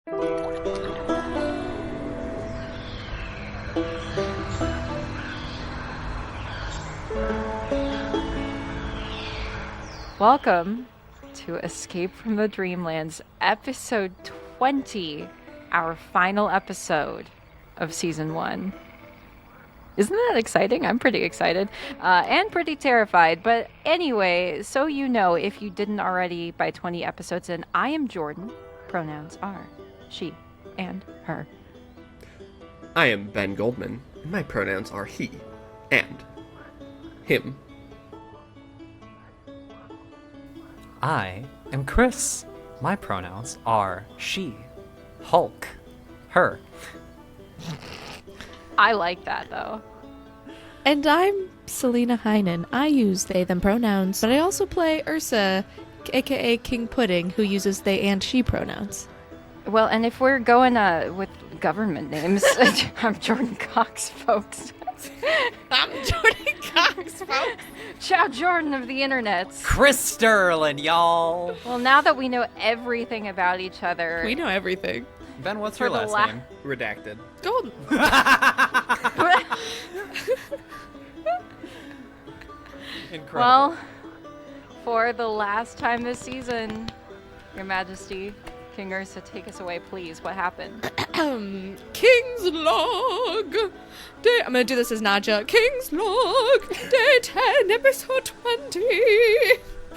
Welcome to Escape from the Dreamlands, episode 20, our final episode of season 1. Isn't that exciting? I'm pretty excited and pretty terrified. But anyway, so you know, if you didn't already by 20 episodes in, I am Jordan. Pronouns are she and her. I am Ben Goldman, and my pronouns are he and him. I am Chris. My pronouns are she, Hulk, her. I like that, though. And I'm Selena Heinen. I use they, them pronouns, but I also play Ursa, aka King Pudding, who uses they and she pronouns. Well, and if we're going with government names, I'm Jordan Cox, folks. I'm Jordan Cox, folks. Ciao, Jordan of the internet. Chris Sterling, y'all. Well, now that we know everything about each other... We know everything. Ben, what's For your the last name? Redacted. Golden. Incredible. Well, for the last time this season, Your Majesty, King Ursa, take us away, please. What happened? King's Log. I'm gonna do this as Nadja. King's Log. Day 10, episode 20.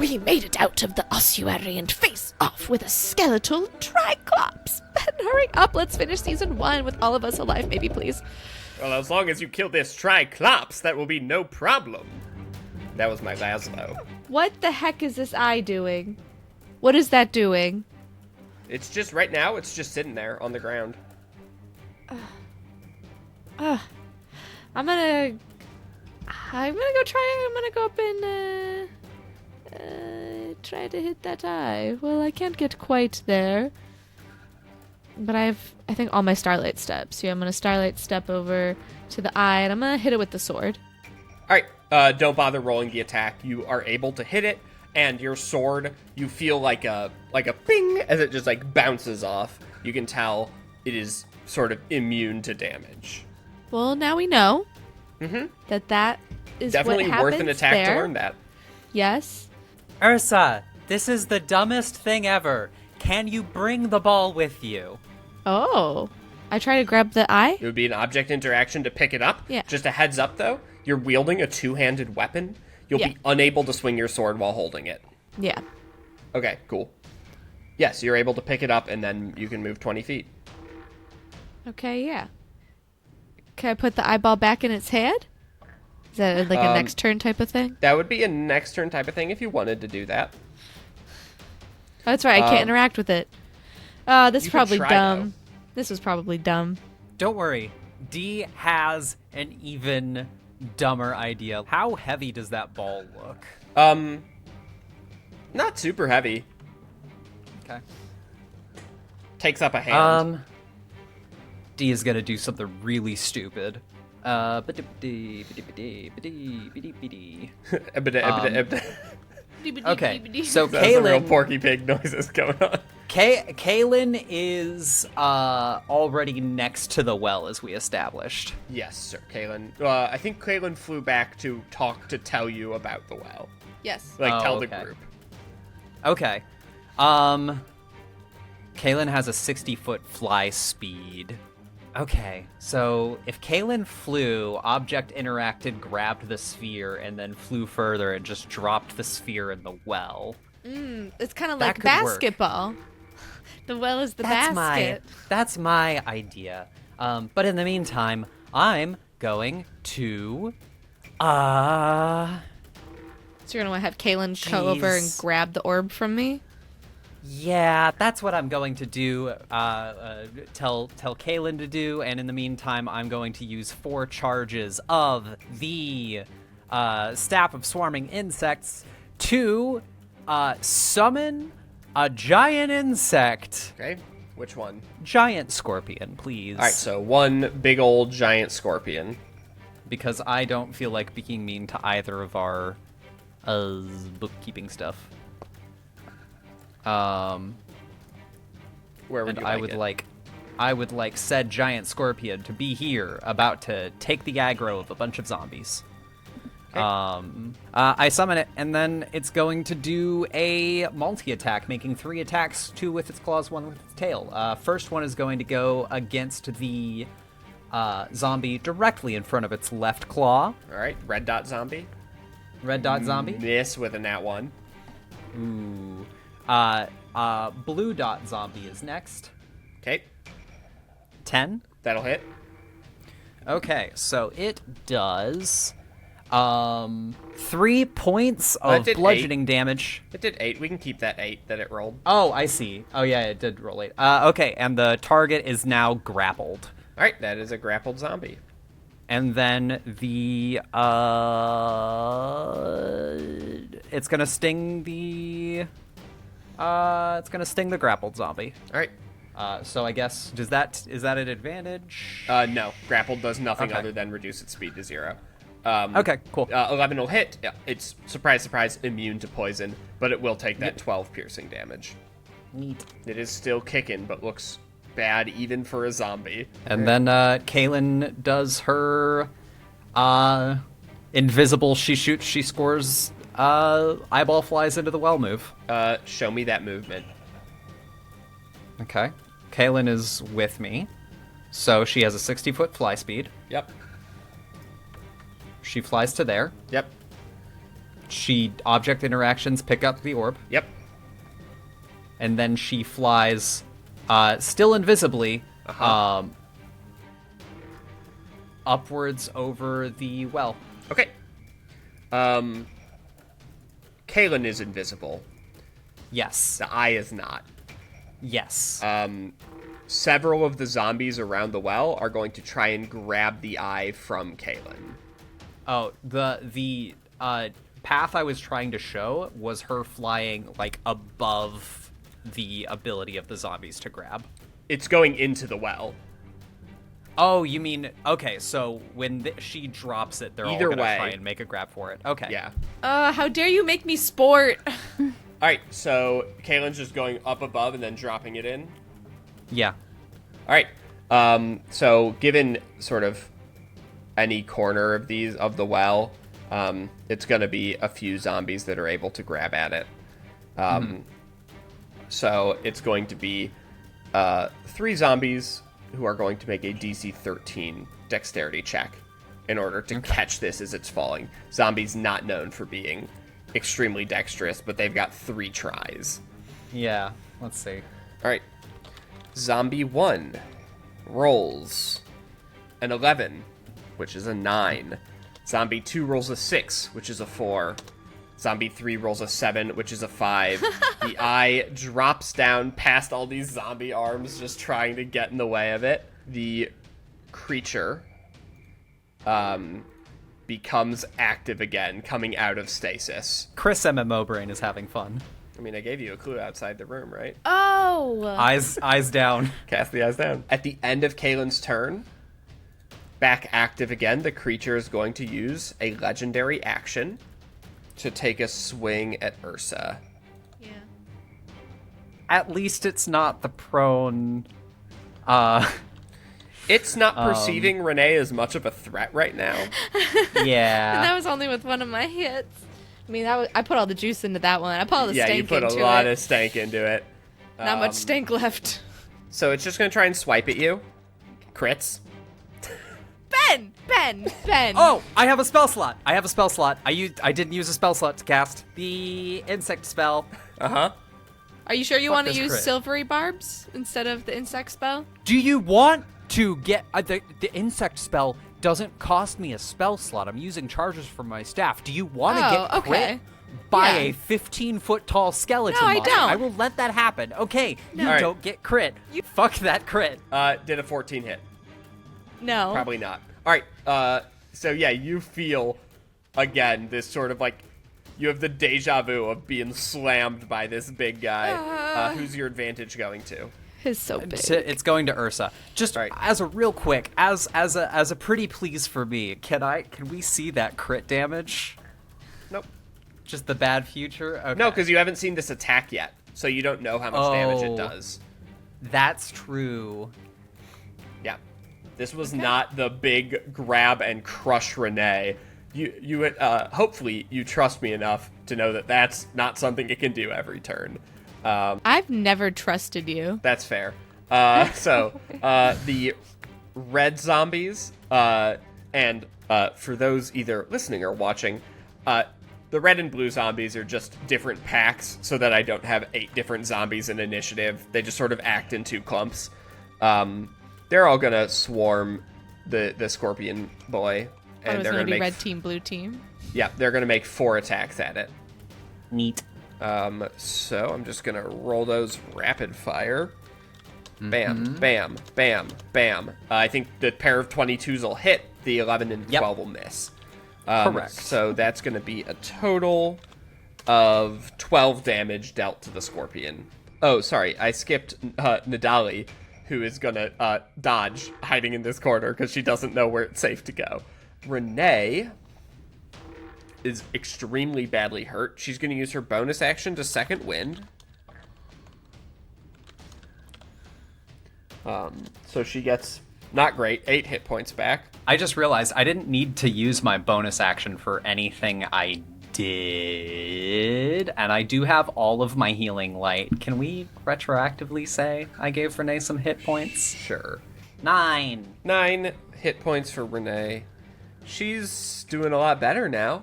We made it out of the Ossuary and face off with a skeletal triclops. Ben, hurry up. Let's finish season 1 with all of us alive, maybe, please. Well, as long as you kill this triclops, that will be no problem. That was my Laszlo. What the heck is this eye doing? What is that doing? It's just, right now, it's just sitting there on the ground. I'm gonna go try. I'm gonna go up and try to hit that eye. Well, I can't get quite there, but I think all my starlight steps. So I'm gonna starlight step over to the eye, and I'm gonna hit it with the sword. All right, don't bother rolling the attack. You are able to hit it, and your sword, you feel like a ping as it just like bounces off. You can tell it is sort of immune to damage. Well, now we know that is Definitely what happens worth an attack there. to learn that. Yes. Ursa, this is the dumbest thing ever. Can you bring the ball with you? Oh, I try to grab the eye. It would be an object interaction to pick it up. Yeah. Just a heads up, though. You're wielding a two-handed weapon. You'll be unable to swing your sword while holding it. Yeah. Okay, cool. Yes, you're able to pick it up, and then you can move 20 feet. Okay, yeah. Can I put the eyeball back in its head? Is that like a next turn type of thing? That would be a next turn type of thing if you wanted to do that. Oh, that's right. I can't interact with it. Oh, this is You could probably try, dumb. though. This was probably dumb. Don't worry. D has an even dumber idea. How heavy does that ball look? Not super heavy. Okay. Takes up a hand. D is gonna do something really stupid. Okay, so That's some real Kaylin, Porky Pig noises going on. Kaylin is already next to the well, as we established. Yes, sir, Kaylin. I think Kaylin flew back to tell you about the well. Yes. Tell the okay. group. Okay. Kaylin has a 60-foot fly speed. Okay, so if Kaylin flew, object interacted, grabbed the sphere, and then flew further and just dropped the sphere in the well. It's kind of That like could work. basketball. The well is the basket. That's my idea. But in the meantime, I'm going to... So you're going to have Kaylin go over and Jeez. grab the orb from me? Yeah, that's what I'm going to do. Tell Kaylin to do, and in the meantime, I'm going to use 4 charges of the Staff of Swarming Insects to summon a giant insect. Okay, which one? Giant scorpion, please. All right, so one big old giant scorpion. Because I don't feel like being mean to either of our bookkeeping stuff. Where would and you I would like said giant scorpion to be here, about to take the aggro of a bunch of zombies. Okay. I summon it, and then it's going to do a multi-attack, making 3 attacks, 2 with its claws, 1 with its tail. First one is going to go against the zombie directly in front of its left claw. All right, red dot zombie. Red dot zombie. Miss with a nat 1. Ooh. Blue dot zombie is next. Okay, 10. that'll hit. Okay, so it does 3 points of did bludgeoning damage. It did 8. We can keep that 8 that it rolled. Oh, I see. Oh yeah, it did roll 8. Okay, and the target is now grappled. All right, that is a grappled zombie. And then the it's gonna sting the grappled zombie. All right. So I guess is that an advantage? No, grappled does nothing Okay. other than reduce its speed to 0. Okay, cool. 11 will hit. Yeah, it's surprise, immune to poison, but it will take that 12 piercing damage. Neat. It is still kicking, but looks bad even for a zombie. And then Kaylin does her invisible. She shoots. She scores. Eyeball flies into the well move. Show me that movement. Okay. Kaylin is with me, so she has a 60-foot fly speed. Yep. She flies to there. Yep. She object interactions pick up the orb, Yep. and then she flies, still invisibly, upwards over the well. Okay. Kaylin is invisible. Yes. The eye is not. Yes. Several of the zombies around the well are going to try and grab the eye from Kaylin. Oh, the path I was trying to show was her flying like above the ability of the zombies to grab. It's going into the well. Oh, you mean okay? So when she drops it, they're Either all gonna way. try and make a grab for it. Okay. Yeah. How dare you make me sport? All right, so Kaylin's just going up above and then dropping it in. Yeah. All right. So given sort of any corner of the well, it's going to be a few zombies that are able to grab at it. So it's going to be 3 zombies who are going to make a DC 13 dexterity check in order to catch this as it's falling. Zombies not known for being extremely dexterous, but they've got 3 tries. Yeah. Let's see. All right. Zombie 1 rolls an 11, which is a 9. Zombie 2 rolls a 6, which is a 4. Zombie 3 rolls a 7, which is a 5. The eye drops down past all these zombie arms, just trying to get in the way of it. The creature becomes active again, coming out of stasis. Chris MMO brain is having fun. I mean, I gave you a clue outside the room, right? Oh. Eyes down. Cast the eyes down. At the end of Kaylin's turn, back active again, the creature is going to use a legendary action to take a swing at Ursa. Yeah. At least it's not the prone. It's not perceiving Renee as much of a threat right now. Yeah. And that was only with one of my hits. I mean, I put all the juice into that one. I put all the Yeah, stank you put a into lot it. of stank into it. Not much stank left. So it's just going to try and swipe at you. Crits. Ben. Oh, I have a spell slot. I didn't use a spell slot to cast the insect spell. Uh-huh. Are you sure you Fuck want to this use crit. silvery barbs instead of the insect spell? Do you want to get the insect spell? Doesn't cost me a spell slot. I'm using charges from my staff. Do you want to get crit okay. by Yeah. a 15-foot tall skeleton? No, I monster? don't. I will let that happen. Okay, you Alright. don't get crit. Fuck that crit. Did a 14 hit? No. Probably not. All right. So yeah, you feel again this sort of like you have the deja vu of being slammed by this big guy. Who's your advantage going to? It's so big. It's going to Ursa. Just Right. as a real quick, as a pretty please for me, can we see that crit damage? Nope. Just the bad future? Okay. No, because you haven't seen this attack yet, so you don't know how much damage it does. That's true. Yeah. This was not the big grab and crush Renee. You hopefully you trust me enough to know that that's not something it can do every turn. I've never trusted you. That's fair. The red zombies, and for those either listening or watching, the red and blue zombies are just different packs so that I don't have 8 different zombies in initiative. They just sort of act in 2 clumps. They're all gonna swarm the scorpion boy. And they're gonna be make red team, blue team. Yeah, they're gonna make 4 attacks at it. Neat. So I'm just gonna roll those rapid fire. Bam, bam, bam, bam. I think the pair of 22s will hit. The 11 and 12 will miss. Correct. So that's gonna be a total of 12 damage dealt to the scorpion. Oh, sorry, I skipped Nadali, who is gonna dodge, hiding in this corner because she doesn't know where it's safe to go. Renee is extremely badly hurt. She's going to use her bonus action to second wind. So she gets, not great, 8 hit points back. I just realized I didn't need to use my bonus action for anything I did, and I do have all of my healing light. Can we retroactively say I gave Renee some hit points? Sure. 9. 9 hit points for Renee. She's doing a lot better now.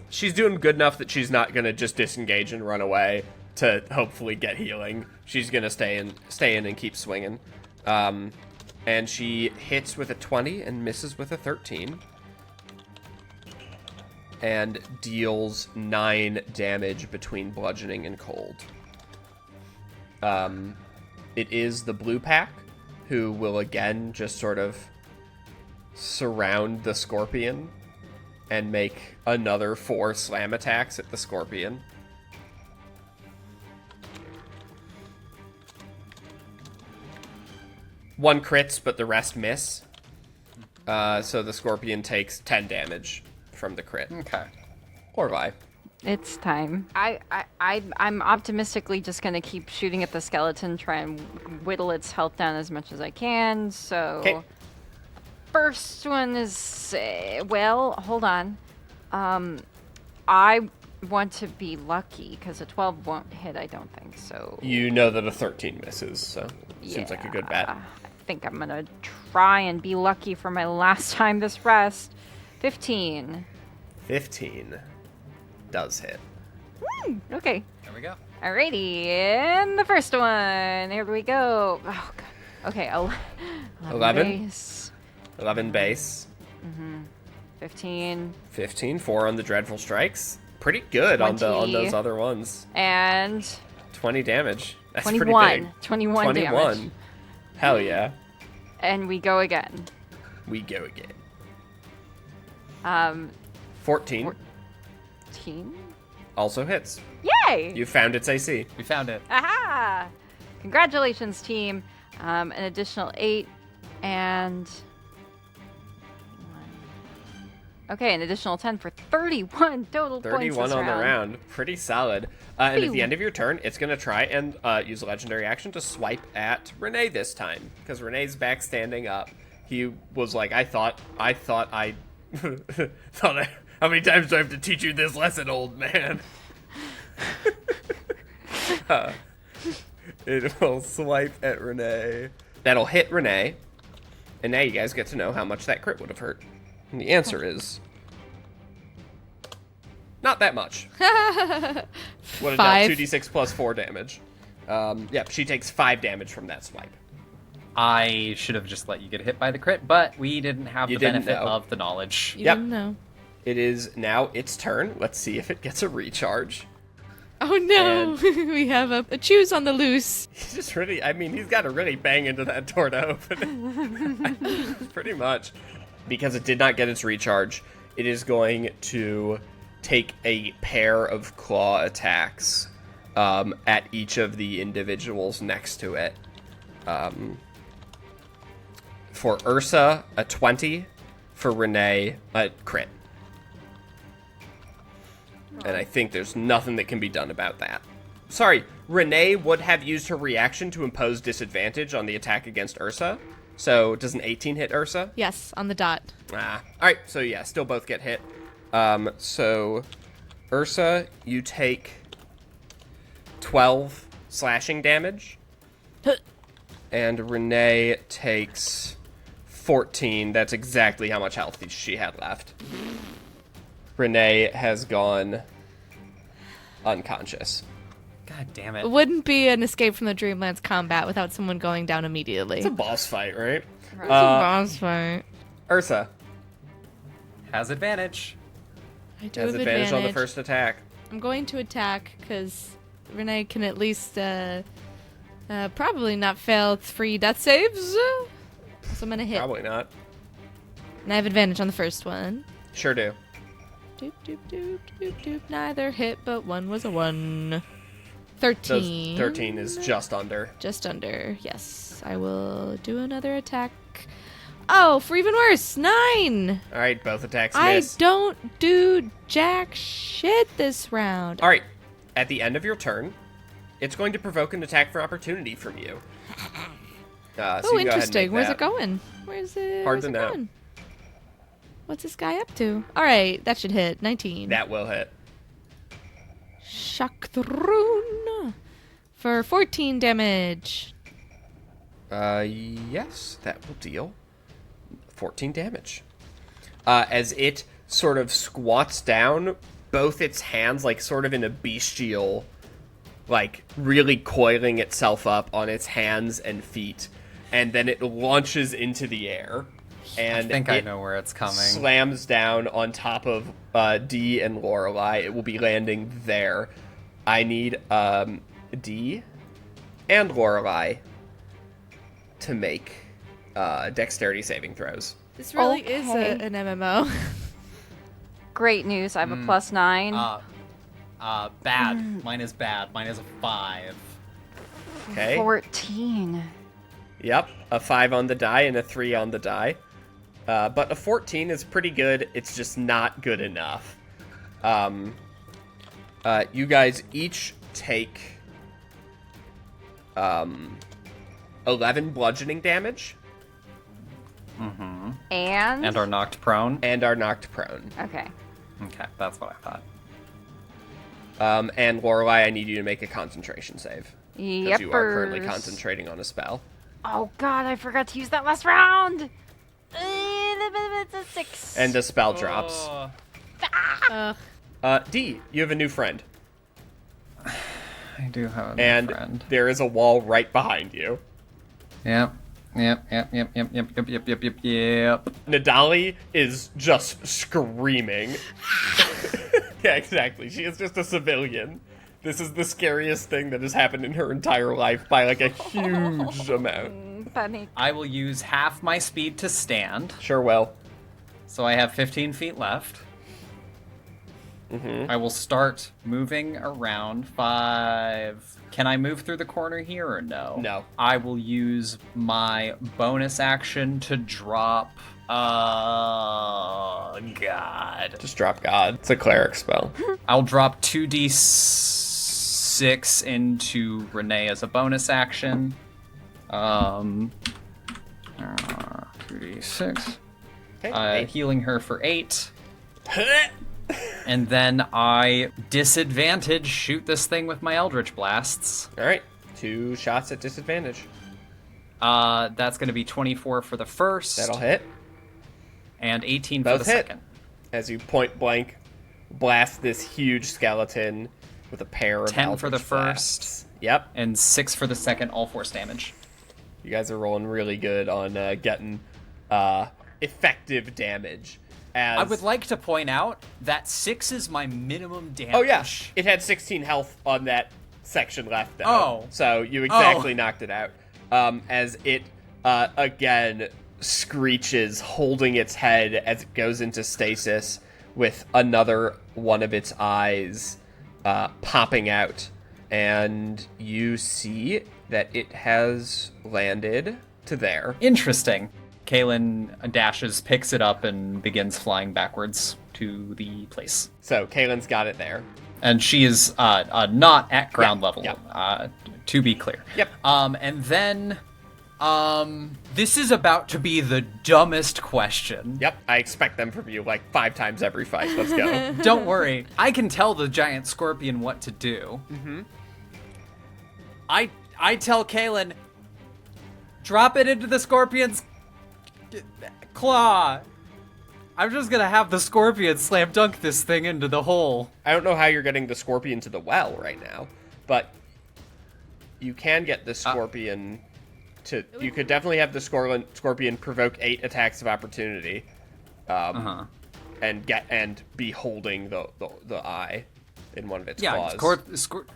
She's doing good enough that she's not going to just disengage and run away to hopefully get healing. She's going to stay in and keep swinging. And she hits with a 20 and misses with a 13. And deals 9 damage between bludgeoning and cold. It is the blue pack who will again just sort of surround the scorpion and make another 4 slam attacks at the scorpion. One crits, but the rest miss. So the scorpion takes 10 damage from the crit. Okay. Or Vi. It's time. I'm optimistically just gonna keep shooting at the skeleton, try and whittle its health down as much as I can. So, 'Kay. First one is well, hold on. I want to be lucky because a 12 won't hit. I don't think so. You know that a 13 misses, so seems like a good bet. I think I'm gonna try and be lucky for my last time this rest. 15. 15 does hit. Okay. There we go. Alrighty, and the first one. Here we go. Oh, God. Okay, 11? base. 11 base. 15. 15, 4 on the dreadful strikes. Pretty good on 20. those other ones. And 20 damage. That's 21. pretty big. 21 damage. Hell yeah. And we go again. We go again. 14 14. also hits. Yay! You found its AC. We found it. Aha! Congratulations, team. An additional 8 and... Okay, an additional 10 for 31 total 31 points this on the round. Pretty solid. And at the end of your turn, it's going to try and use a legendary action to swipe at Renee this time. Because Renee's back standing up. He was like, I thought I how many times do I have to teach you this lesson, old man? It will swipe at Renee. That'll hit Renee. And now you guys get to know how much that crit would have hurt. And the answer is... not that much. Would have done 2d6 plus 4 damage. Yep, she takes 5 damage from that swipe. I should have just let you get hit by the crit, but we didn't have You the didn't benefit know. of the knowledge. You Yep. didn't know. It is now its turn. Let's see if it gets a recharge. Oh no, we have a choose on the loose. He's just really, I mean, he's got to really bang into that door to open it. Pretty much. Because it did not get its recharge, it is going to take a pair of claw attacks at each of the individuals next to it. For Ursa, a 20. For Renee, a crit. And I think there's nothing that can be done about that. sorry. Renee would have used her reaction to impose disadvantage on the attack against Ursa. So does an 18 hit Ursa? Yes, on the dot. All right. So yeah, still both get hit. So Ursa, you take 12 slashing damage. And Renee takes 14. That's exactly how much health she had left. Renee has gone unconscious. God damn it. It wouldn't be an escape from the Dreamlands combat without someone going down immediately. It's a boss fight, right? It's a boss fight. Ursa Has advantage. I do has have advantage on the first attack. I'm going to attack because Renee can at least probably not fail 3 death saves. So I'm going to hit. Probably not. And I have advantage on the first one. Sure do. Doop, doop, doop, doop, doop. Neither hit, but one was a 1. 13. 13 is just under. Just under, yes. I will do another attack. Oh, for even worse, 9! All right, both attacks I miss. don't do jack shit this round. All right, at the end of your turn, it's going to provoke an attack for opportunity from you. So Oh, you go ahead and interesting. make Where's that. it going? Where's it? Hard where's to it know. going? What's this guy up to? All right, that should hit. 19. That will hit. Shock the rune for 14 damage. Yes, that will deal 14 damage. As it sort of squats down, both its hands, like sort of in a bestial, like really coiling itself up on its hands and feet, and then it launches into the air. And I think I know where it's coming. Slams down on top of D and Lorelei. It will be landing there. I need D and Lorelei to make dexterity saving throws. This really is Okay. an MMO. Great news. I have a +9. Bad. Mine is bad. Mine is a 5. Okay. 14. Yep, a 5 on the die and a 3 on the die. But a 14 is pretty good. It's just not good enough. You guys each take 11 bludgeoning damage And And are knocked prone. and are knocked prone. okay. Okay, that's what I thought. And Lorelei, I need you to make a concentration save. Because you are currently Yepers. concentrating on a spell. Oh god, I forgot to use that last round. It's a 6. And the spell drops. Ugh. D, you have a new friend. I do have a new And friend. there is a wall right behind you. Yep. Yep. Nadali is just screaming. Yeah, exactly. She is just a civilian. This is the scariest thing that has happened in her entire life by like a huge amount. Funny. I will use half my speed to stand, Sure will. so I have 15 feet left. I will start moving around 5. Can I move through the corner here or no? No. I will use my bonus action to drop. God. Just drop God. It's a cleric spell. I'll drop 2d6 into Renee as a bonus action. 2d6. Okay. Healing her for 8. And then I disadvantage shoot this thing with my Eldritch Blasts. All right. 2 shots at disadvantage. That's going to be 24 for the first. That'll hit. And 18 Both for the hit. second. As you point blank blast this huge skeleton with a pair of 10 for the Eldritch blasts. first. Yep. And 6 for the second, all force damage. You guys are rolling really good on getting effective damage. As... I would like to point out that 6 is my minimum damage. Oh yeah, it had 16 health on that section left though. Oh. So you exactly knocked it out. As it again screeches, holding its head as it goes into stasis, with another one of its eyes popping out, and you see that it has landed to there. Interesting. Kaylin dashes, picks it up, and begins flying backwards to the place. So Kaylin's got it there. And she is not at ground level, Yep. to be clear. Yep. And then, this is about to be the dumbest question. Yep, I expect them from you like 5 times every fight. Let's go. Don't worry, I can tell the giant scorpion what to do. Mm-hmm. I tell Kaylin, drop it into the scorpion's claw. I'm just gonna have the scorpion slam dunk this thing into the hole. I don't know how you're getting the scorpion to the well right now, but you can get the scorpion to. You could definitely have the scorpion provoke 8 attacks of opportunity, and be holding the eye in one of its claws.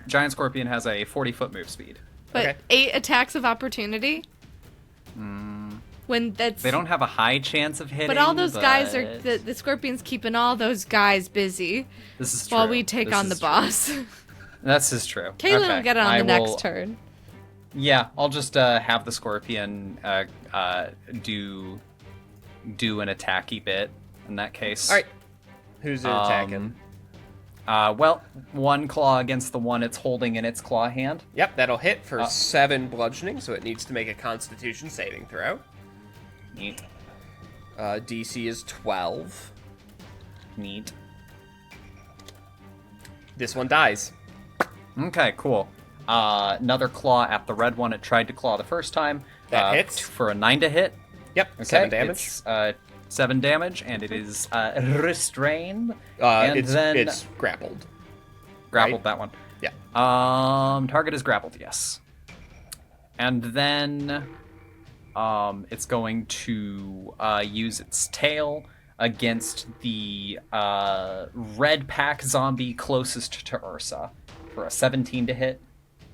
Giant scorpion has a 40-foot move speed. But Okay. 8 attacks of opportunity? When that's... They don't have a high chance of hitting. But all those guys are... The scorpion's keeping all those guys busy. This is true. While we take on the boss. This is true. Kaylin will get it on the next turn. Yeah, I'll just have the scorpion do an attacky bit in that case. All right, who's it attacking? Well, 1 claw against the one it's holding in its claw hand. Yep, that'll hit for 7 bludgeoning, so it needs to make a Constitution saving throw. Neat. DC is 12. Neat. This one dies. Okay, cool. Another claw at the red one it tried to claw the first time. That hits. For a 9 to hit. Yep, Okay, 7 damage. It's, 7 damage, and it is restrained. And it's grappled. Grappled, right? that one. Yeah. Target is grappled, yes. And then it's going to use its tail against the red pack zombie closest to Ursa for a 17 to hit.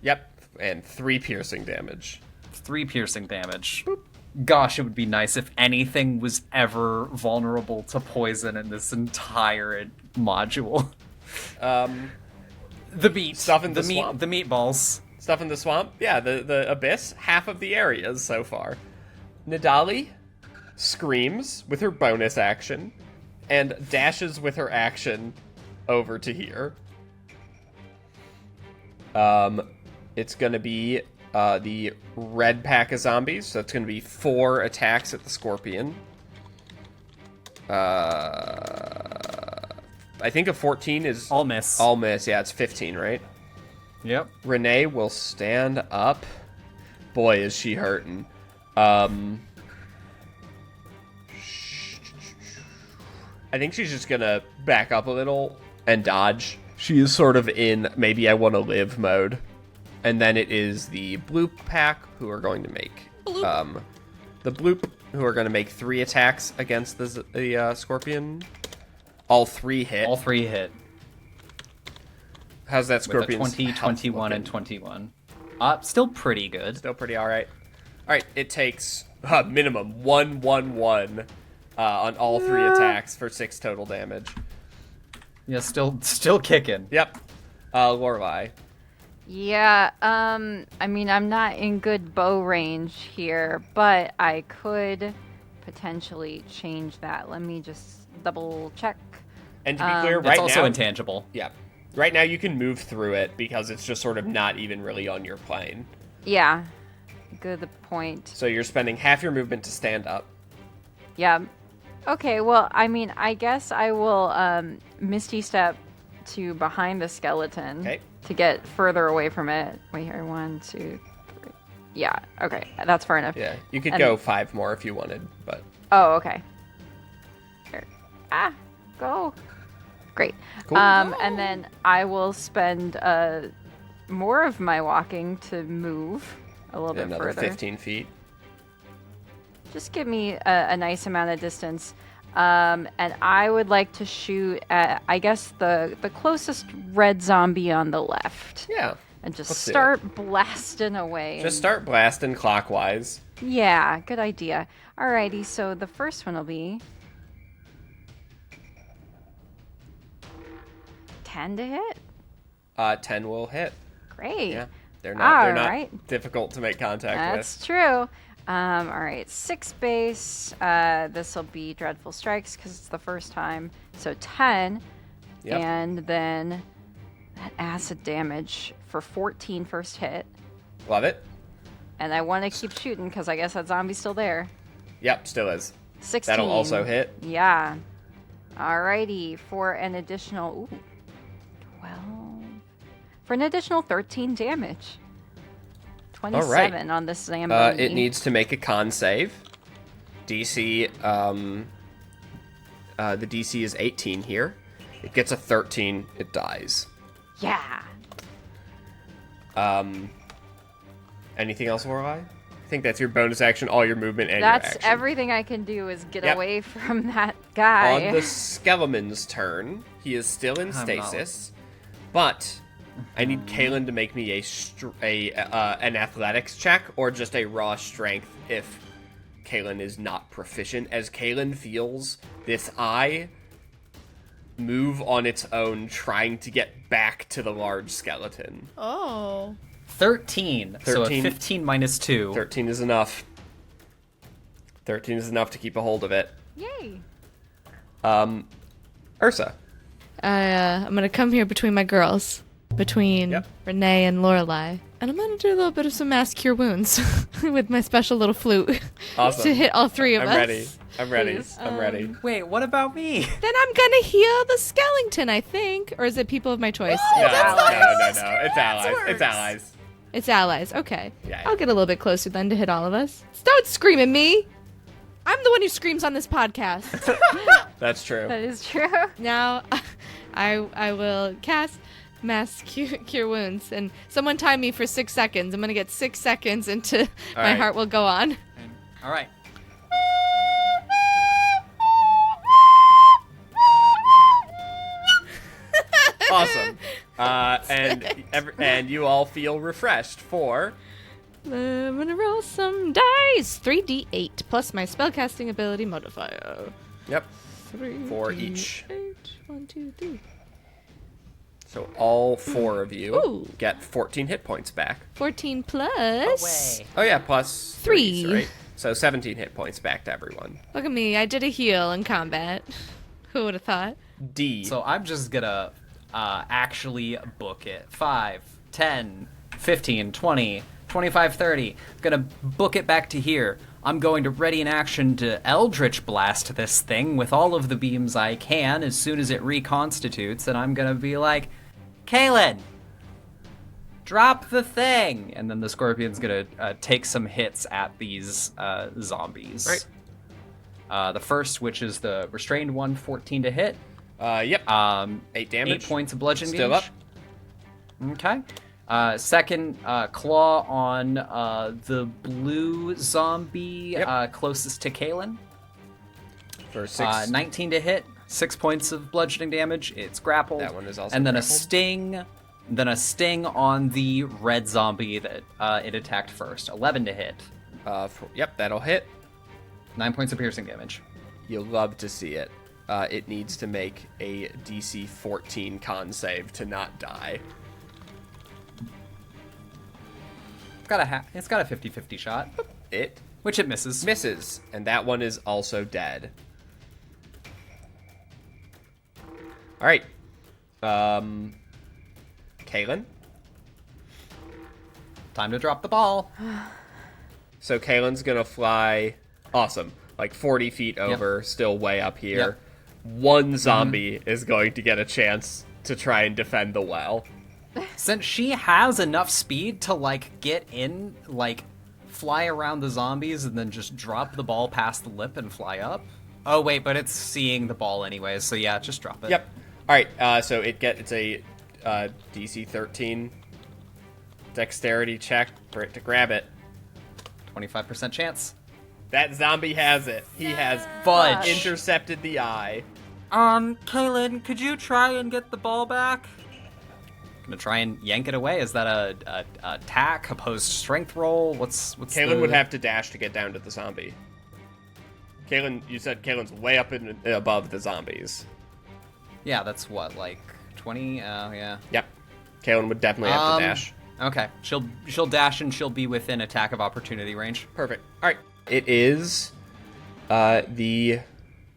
Yep, and 3 piercing damage. 3 piercing damage. Boop. Gosh, it would be nice if anything was ever vulnerable to poison in this entire module. The meat. Stuff in the swamp. The meatballs. Stuff in the swamp? Yeah, the abyss. Half of the areas so far. Nidali screams with her bonus action and dashes with her action over to here. It's going to be the red pack of zombies, so it's going to be 4 attacks at the scorpion. I think a 14 is... All miss. All miss, yeah, it's 15, right? Yep. Renee will stand up. Boy, is she hurting. I think she's just going to back up a little and dodge. She is sort of in maybe I want to live mode. And then it is the bloop pack who are going to make the bloop who are going to make 3 attacks against the scorpion. All 3 hit. All 3 hit. How's that scorpion? 20, 21, and 21. Still pretty good. Still pretty all right. All right, it takes minimum 1/1/1 on all 3 attacks for 6 total damage. Yeah, still kicking. Yep. Lorelai. Yeah, I mean, I'm not in good bow range here, but I could potentially change that. Let me just double check. And to be clear, right now... It's also intangible. Yeah. Right now you can move through it because it's just sort of not even really on your plane. Yeah, good point. So you're spending half your movement to stand up. Yeah. Okay, well, I mean, I guess I will Misty Step to behind the skeleton. Okay. To get further away from it. Wait here, 1, 2, 3. Yeah, okay, that's far enough. Yeah, you could go 5 more if you wanted, but... Oh, okay. Here. Go. Great. Cool. And then I will spend more of my walking to move a little bit another further. 15 feet. Just give me a nice amount of distance. And I would like to shoot at, I guess, the closest red zombie on the left. Yeah. And just let's do start blasting away. Just start blasting clockwise. Yeah, good idea. Alrighty, so the first one will be 10 to hit. 10 will hit. Great. Yeah. They're not Alright. difficult to make contact That's true. All right, 6 base. This will be Dreadful Strikes because it's the first time. So 10. Yep. And then that acid damage for 14 first hit. Love it. And I want to keep shooting because I guess that zombie's still there. Yep, still is. 16. That'll also hit. Yeah. Alrighty, for an additional 12. For an additional 13 damage. 27 on this Zamboni. It needs to make a con save. DC, the DC is 18 here. It gets a 13, it dies. Yeah. Anything else, Lorelai? I think that's your bonus action, all your movement, and That's your action. everything I can do is get Yep. away from that guy. On the Skeleman's turn, he is still in stasis, but I need Kaylin to make me an athletics check or just a raw strength if Kaylin is not proficient, as Kaylin feels this eye move on its own, trying to get back to the large skeleton. Oh. 13. So a 13. 15 minus 2. 13 is enough. 13 is enough to keep a hold of it. Yay. Ursa. I'm gonna come here between my girls, between Yep. Renee and Lorelai, and I'm gonna do a little bit of some mass cure wounds with my special little flute Awesome. to hit all three of I'm us. ready. I'm ready. Please. I'm ready. Wait, what about me? Then I'm gonna heal the skeleton, I think, or is it people of my choice? No, It's allies. no. It's allies. It's allies. It's allies. Okay. Yeah. I'll get a little bit closer then to hit all of us. Don't scream at me. I'm the one who screams on this podcast. That's true. That is true. Now, I will cast mass cure wounds, and someone time me for 6 seconds. I'm gonna get 6 seconds into my right. heart will go on. All right. Awesome. And you all feel refreshed for I'm gonna roll some dice. 3d8 plus my spellcasting ability modifier. yep. 3 For each. 1, 2, 3. So all 4 of you Ooh. get 14 hit points back. 14 plus. Away. Oh yeah, plus 3. threes, right? So 17 hit points back to everyone. Look at me. I did a heal in combat. Who would have thought? D. So I'm just gonna actually book it. 5, 10, 15, 20, 25, 30. Gonna book it back to here. I'm going to ready in action to Eldritch Blast this thing with all of the beams I can as soon as it reconstitutes, and I'm gonna be like, Kaylin, drop the thing! And then the Scorpion's gonna take some hits at these zombies. Right. The first, which is the restrained one, 14 to hit. Yep. 8 damage. 8 points of bludgeoning Still damage. up. Okay. Second, claw on the blue zombie Yep. closest to Kaylin. For 6. 19 to hit. 6 points of bludgeoning damage. It's grappled. That one is also And then grappled. a sting on the red zombie that it attacked first. 11 to hit. Yep, that'll hit. 9 points of piercing damage. You'll love to see it. It needs to make a DC 14 con save to not die. It's got a 50-50 shot, It which it misses. misses, and that one is also dead. All right. Kaylin? Time to drop the ball. So Kaylin's gonna fly, awesome, like 40 feet over, still way up here. Yep. One zombie is going to get a chance to try and defend the well. Since she has enough speed to, like, get in, like, fly around the zombies and then just drop the ball past the lip and fly up. Oh, wait, but it's seeing the ball anyways, so yeah, just drop it. Yep. All right. So it's a DC 13 dexterity check for it to grab it. 25% chance. That zombie has it. He has Fudge. intercepted the eye. Kaylin, could you try and get the ball back? Gonna try and yank it away. Is that a attack, opposed strength roll? What's Kaylin would have to dash to get down to the zombie. Kaylin, you said Kaylin's way up above the zombies. Yeah, that's what, like 20? Yeah. Yep. Kaylin would definitely have to dash. Okay, she'll dash and she'll be within attack of opportunity range. Perfect. All right. It is the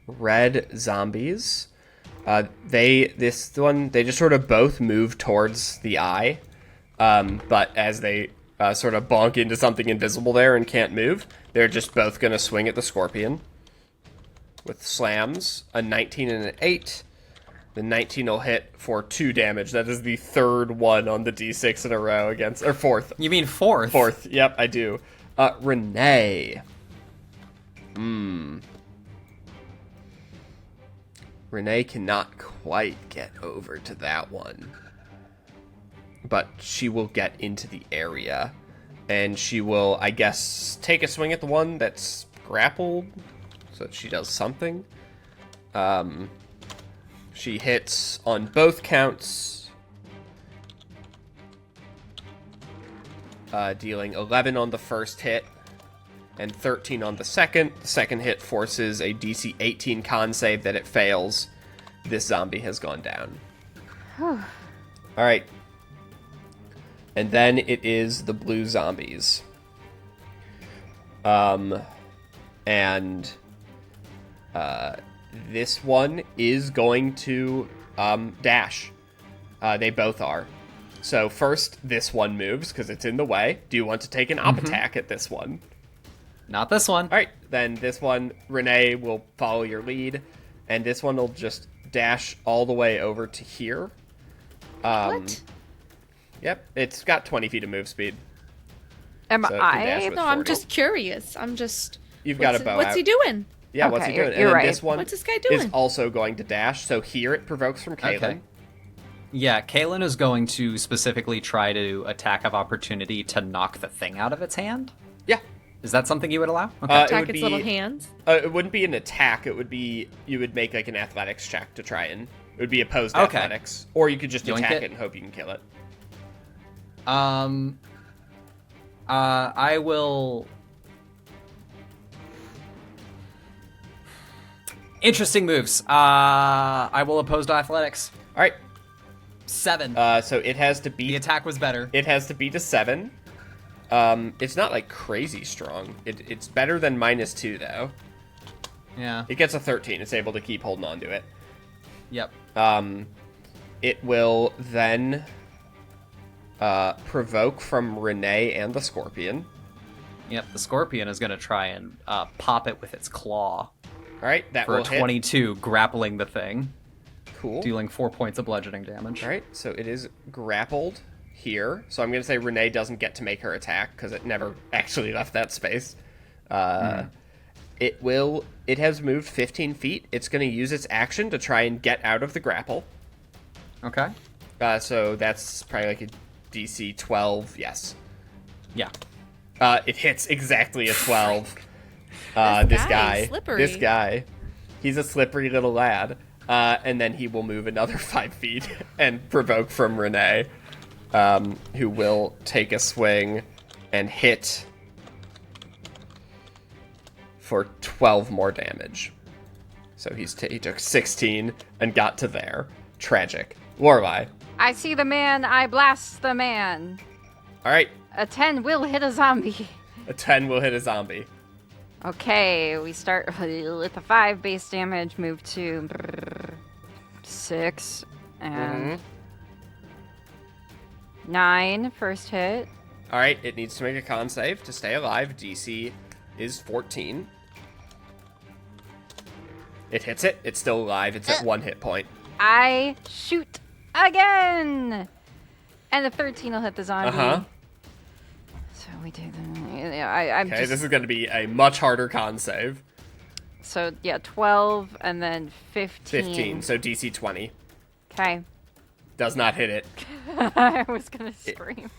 red zombies. They just sort of both move towards the eye, but as they sort of bonk into something invisible there and can't move, they're just both going to swing at the scorpion with slams. A 19 and an 8. The 19 will hit for 2 damage. That is the third one on the d6 in a row against, or fourth. You mean fourth? Fourth, yep, I do. Renee. Renee cannot quite get over to that one. But she will get into the area. And she will, I guess, take a swing at the one that's grappled. So that she does something. She hits on both counts. Dealing 11 on the first hit. And 13 on the second. The second hit forces a DC 18 con save that it fails. This zombie has gone down. Alright. And then it is the blue zombies. This one is going to dash. They both are. So first, this one moves because it's in the way. Do you want to take an op attack at this one? Not this one. All right, then this one, Renee will follow your lead, and this one will just dash all the way over to here. What? Yep, it's got 20 feet of move speed. Am So it can dash I? with No, I'm 40. just curious. You've got a bow What's out. he doing? Yeah, what's he Okay, doing? you're And then right. this one What's this guy is doing? also going to dash. So here it provokes from Kaylin. Okay. Yeah, Kaylin is going to specifically try to attack of opportunity to knock the thing out of its hand. Yeah. Is that something you would allow? Okay. It Attack would its be- little hands. It wouldn't be an attack. It would be you would make like an athletics check to try and. It would be opposed Okay. athletics, or you could just Yoink attack it. it and hope you can kill it. I will. Interesting moves. I will oppose to athletics. All right. 7. So it has to The beat. attack was better. It has to beat a 7. It's not like crazy strong. It's better than -2 though. Yeah. It gets a 13. It's able to keep holding on to it. Yep. It will then provoke from Renee and the scorpion. Yep. The scorpion is going to try and pop it with its claw All right, that for a will hit. 22, grappling the thing, Cool. dealing 4 points of bludgeoning damage. All right, so it is grappled here. So I'm going to say Renee doesn't get to make her attack because it never actually left that space. It has moved 15 feet. It's going to use its action to try and get out of the grapple. Okay. So that's probably like a DC 12. Yes. Yeah. It hits exactly a 12. This guy, slippery. This guy. He's a slippery little lad. And then he will move another 5 feet and provoke from Renee, who will take a swing and hit for 12 more damage. So he took 16 and got to there. Tragic. Lorelai. I see the man, I blast the man. All right, A 10 will hit a zombie. a 10 will hit a zombie. Okay, we start with the 5 base damage, move to 6, and 9 first hit. All right, it needs to make a con save to stay alive. DC is 14. It hits it. It's still alive. It's at 1 hit point. I shoot again! And the 13 will hit the zombie. Uh-huh. So we do the... I'm Okay, just... this is going to be a much harder con save. So, yeah, 12 and then 15. 15, so DC 20. Okay. Does not hit it. I was gonna scream.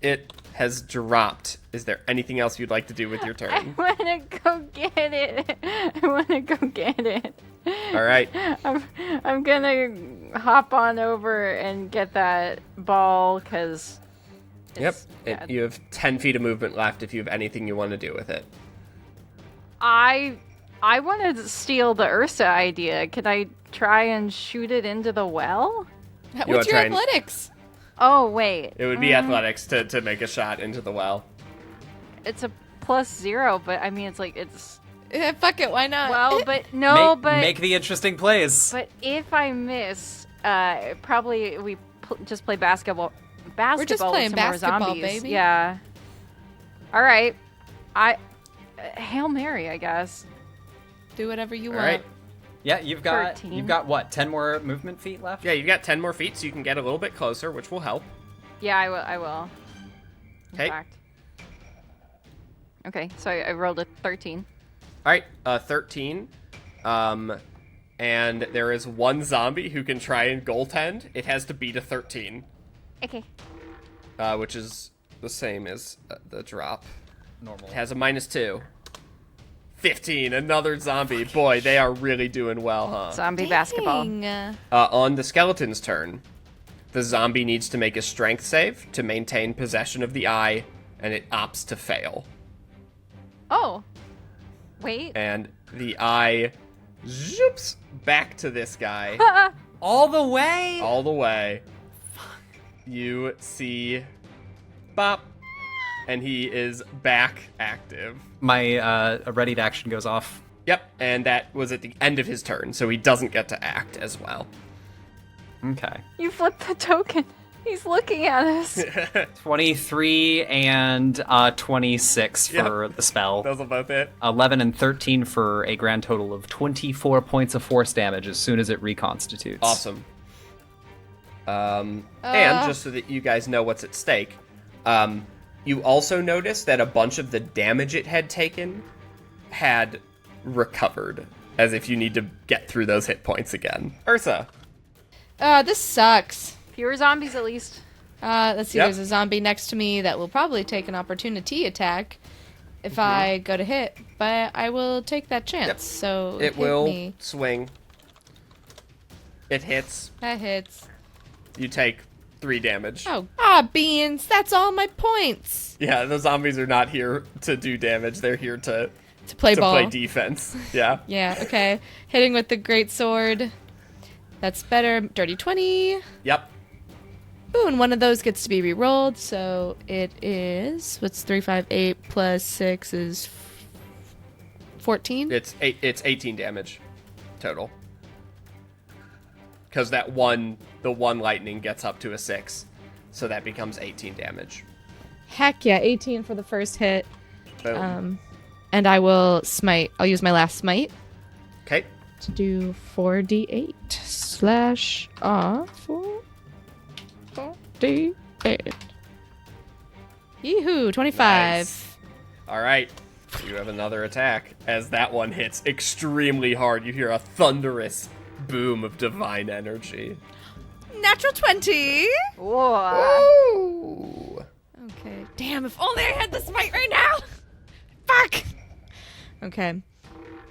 It has dropped. Is there anything else you'd like to do with your I turn? wanna go get it. I wanna go get it. All right. I'm gonna hop on over and get that ball because. Yep. You have 10 feet of movement left if you have anything you want to do with it. I want to steal the Ursa idea. Can I try and shoot it into the well? wanna What's your try and- athletics? Oh wait, It would be athletics to make a shot into the well. it's a +0, but I mean it's Fuck it, why not? Well, but no, Make the interesting plays. but if I miss, probably we just play basketball. We're just playing with some more basketball, zombies. baby. Yeah. All right. Hail Mary, I guess. Do whatever you All want. right. Yeah, you've got 13. what? 10 more movement feet left. Yeah, you've got 10 more feet, so you can get a little bit closer, which will help. Yeah, I will. In Okay. fact. Okay, so I rolled a 13. All right, 13. And there is one zombie who can try and goaltend. It has to beat a 13, Okay. which is the same as the drop. Normal. It has a -2. 15, another zombie. Boy, they are really doing well, huh? Zombie basketball. Dang. On the skeleton's turn, the zombie needs to make a strength save to maintain possession of the eye, and it opts to fail. Oh. Wait. And the eye zoops back to this guy All the way. all the way. You see Bop, and he is back active. My ready to action goes off. Yep, and that was at the end of his turn, so he doesn't get to act as well. Okay. You flipped the token. He's looking at us. 23 and 26 for the spell. Those will both hit. 11 and 13 for a grand total of 24 points of force damage as soon as it reconstitutes. Awesome. And just so that you guys know what's at stake, you also notice that a bunch of the damage it had taken had recovered, as if you need to get through those hit points again. Ursa. This sucks. Fewer zombies, at least. Let's see, Yep. there's a zombie next to me that will probably take an opportunity attack if I go to hit, but I will take that chance. Yep. So It hit will me. swing. It hits. That hits. You take 3 damage. Oh, beans! That's all my points Yeah, the zombies are not here to do damage. They're here to to play ball. defense. Yeah. Yeah. Okay. Hitting with the great sword. That's better. Dirty 20. Yep. Ooh, and one of those gets to be re-rolled, so it is, what's 3, 5, 8 plus 6 is 14? It's 18 damage total. Because the one lightning gets up to a 6, so that becomes 18 damage. Heck yeah, 18 for the first hit. Boom. And I will smite. I'll use my last smite Okay. to do 4d8 slash 4d8. Yee-hoo, 25. Nice. All right. You have another attack. As that one hits extremely hard, you hear a thunderous boom of divine energy. Natural 20. Whoa. Ooh. Okay. Damn, if only I had the smite right now. Fuck. Okay.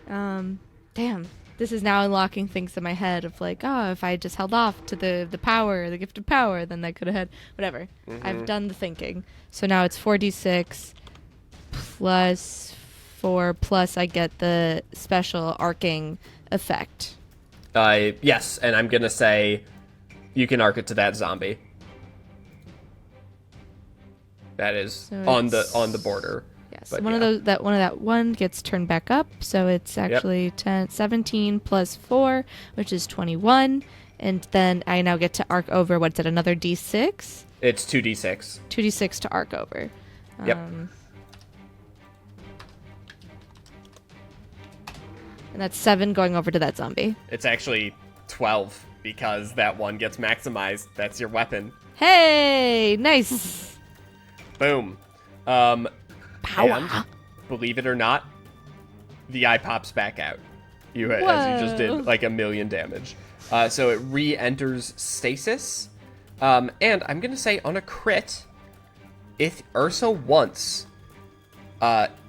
Damn. This is now unlocking things in my head of like, oh, if I just held off to the power, the gift of power, then I could have had whatever. I've done the thinking. So now it's 4d6 plus 4 plus I get the special arcing effect. Yes, and I'm gonna say you can arc it to that zombie. That is So on it's- the border. Yes. But One of yeah. those that one gets turned back up, so it's actually 17 plus 4, which is 21, and then I now get to arc over what's it, another d6? It's 2d6. 2d6 to arc over. Yep. And that's 7 going over to that zombie. It's actually 12 because that one gets maximized. That's your weapon. Hey, nice. Boom. Power. And, believe it or not, the eye pops back out. As you just Whoa. did like 1,000,000 damage. So it re-enters stasis. And I'm gonna say on a crit, if Ursa wants,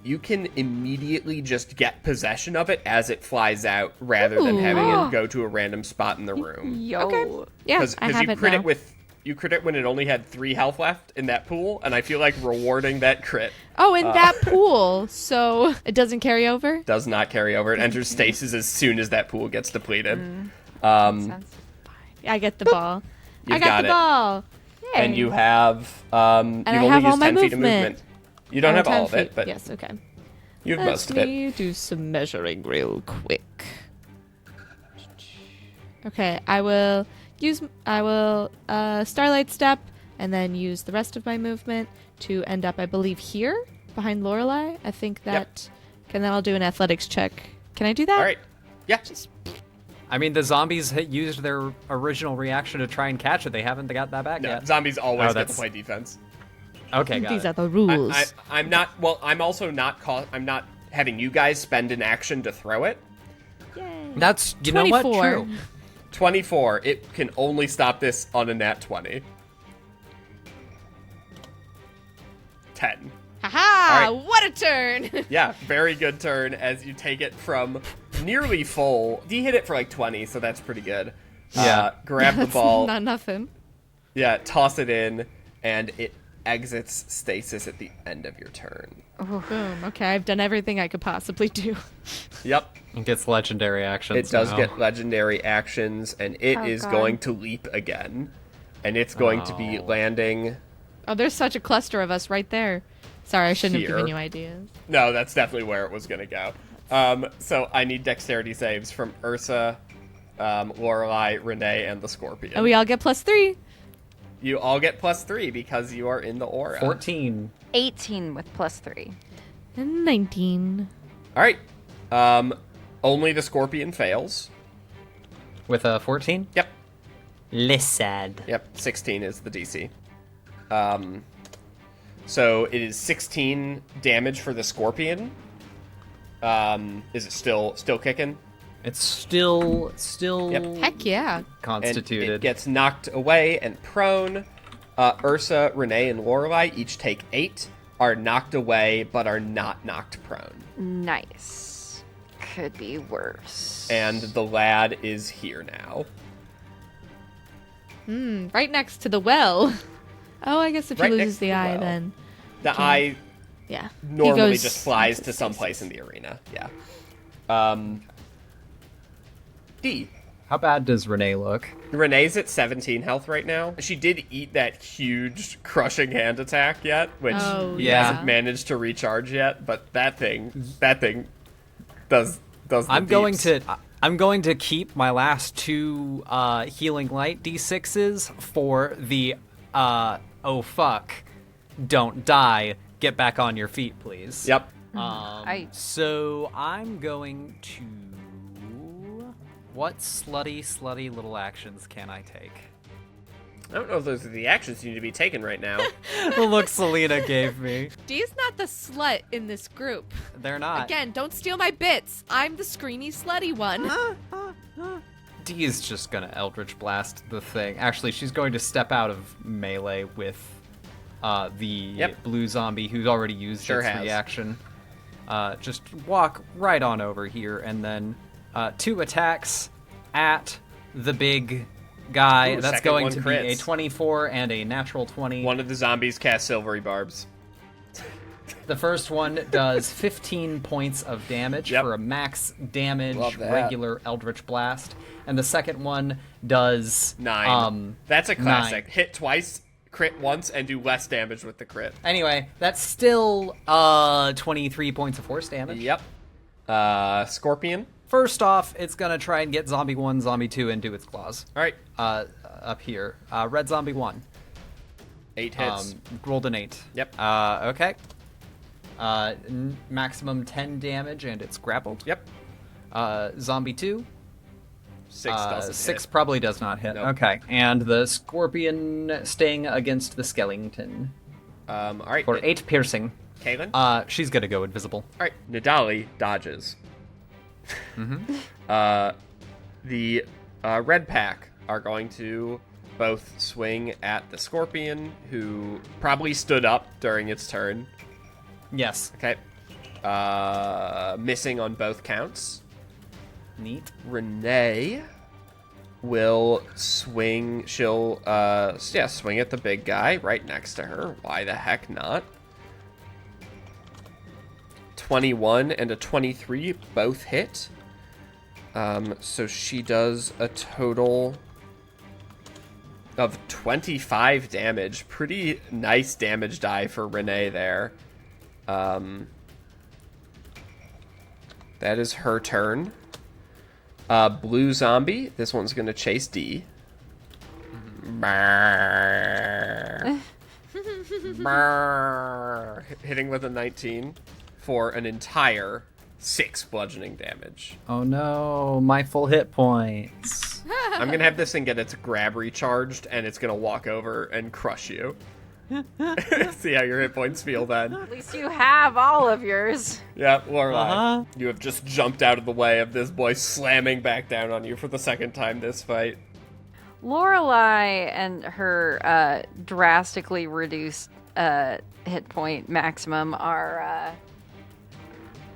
you can immediately just get possession of it as it flies out, rather than having it go to a random spot in the room. Yo. Okay. Yeah, I have you it crit now. it with you crit it when it only had 3 health left in that pool, and I feel like rewarding that crit Oh, in that pool, so it doesn't carry over? does not carry over. It enters stasis as soon as that pool gets depleted. Sense. I get the ball. I You've got got the it. ball. Yay. And you have you've I only have all used my 10 feet of movement. movement. You don't have 10 all of it, feet. but Yes, okay. You have Let most of it. me do some measuring real quick. Okay, I will Starlight Step and then use the rest of my movement to end up, I believe, here behind Lorelei. I think that. And then I'll do an athletics check. Can I do that? All right. Yeah. I mean, the zombies used their original reaction to try and catch it. They haven't got that back No, yet. zombies always get to that's- play defense. Okay, got These it. are the rules. I'm not. Well, I'm also not. I'm not having you guys spend an action to throw it. Yay. That's, you know what? 24. True. 24. It can only stop this on a nat 20. 10. Haha! All right. What a turn! Yeah, very good turn as you take it from nearly full. You hit it for like 20, so that's pretty good. Yeah. Grab the That's ball. not nothing. Yeah, toss it in, and it exits stasis at the end of your turn. Boom. Okay, I've done everything I could possibly do. Yep. It gets legendary actions. It does now. get legendary actions, and it is God. going to leap again. And it's going to be landing... Oh, there's such a cluster of us right there. Sorry, I shouldn't Here. have given you ideas. No, that's definitely where it was going to go. So I need dexterity saves from Ursa, Lorelei, Renee, and the Scorpion. And we all get +3. You all get +3 because you are in the aura. 14. 18 with +3. And 19. All right. Only the Scorpion fails. With a 14? Yep. Listen. Yep. 16 is the DC. So it is 16 damage for the Scorpion. Is it still kicking? It's still Yep. Heck yeah. And constituted. it gets knocked away and prone. Ursa, Renee, and Lorelei each take 8, are knocked away, but are not knocked prone. Nice. Could be worse. And the lad is here now. Right next to the well. Oh, I guess if he Right loses next to the the eye, well. then The eye yeah. He normally goes just flies into to someplace stasis. in the arena. Yeah. D. How bad does Renee look? Renee's at 17 health right now. She did eat that huge crushing hand attack yet, which Oh, Yeah. hasn't managed to recharge yet, but that thing does the I'm going to keep my last 2 healing light d6s for the oh fuck, don't die, get back on your feet, please. Yep. So I'm going to... What slutty little actions can I take? I don't know if those are the actions you need to be taken right now. The look Selena gave me. Dee's not the slut in this group. They're not. Again, don't steal my bits. I'm the screeny, slutty one. D is just gonna Eldritch Blast the thing. Actually, she's going to step out of melee with the blue zombie who's already used Sure its has. reaction. Just walk right on over here, and then 2 attacks at the big guy. Ooh, That's second going one to be a crits. 24 and a natural 20. One of the zombies cast silvery barbs. The first one does 15 points of damage Yep. for a max damage Love that. regular Eldritch Blast. And the second one does 9. That's a classic. 9. Hit twice, crit once, and do less damage with the crit. Anyway, that's still 23 points of force damage. Yep. Scorpion. First off, it's gonna try and get Zombie 1, Zombie 2 into its claws. All right. Up here. Red Zombie 1. 8 hits. Rolled an 8. Yep. Okay. Maximum 10 damage, and it's grappled. Yep. Zombie 2. 6 doesn't 6 hit. probably does not hit. Nope. Okay. And the Scorpion sting against the skeleton All right. for 8 piercing. Kaylin. She's gonna go invisible. All right. Nidali dodges. The red pack are going to both swing at the Scorpion, who probably stood up during its turn. Yes. Okay. Missing on both counts. Neat. Renee will swing. She'll swing at the big guy right next to her. Why the heck not? 21 and a 23 both hit. So she does a total of 25 damage. Pretty nice damage die for Renee there. That is her turn. Blue zombie. This one's going to chase D. Hitting with a 19 for an entire 6 bludgeoning damage. Oh no, my full hit points. I'm going to have this thing get its grab recharged, and it's going to walk over and crush you. See how your hit points feel then. At least you have all of yours. Yeah, Lorelai, Uh-huh. you have just jumped out of the way of this boy slamming back down on you for the second time this fight. Lorelai and her drastically reduced hit point maximum are.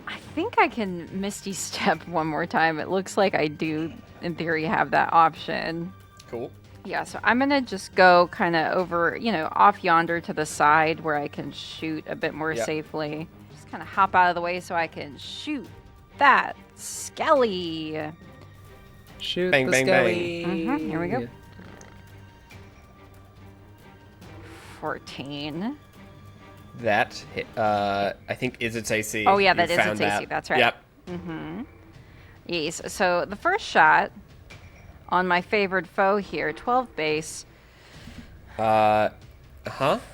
I think I can Misty Step one more time. It looks like I do, in theory, have that option. Cool. Yeah, so I'm gonna just go kind of over, off yonder to the side where I can shoot a bit more Yep. safely. Just kind of hop out of the way so I can shoot that Skelly. Shoot Bang, the bang, skelly. Mhm, here we go. 14. That, I think, is its AC. Oh, yeah, You that is found its AC. That's right. Yep. Yes, so the first shot on my favored foe here, 12 base,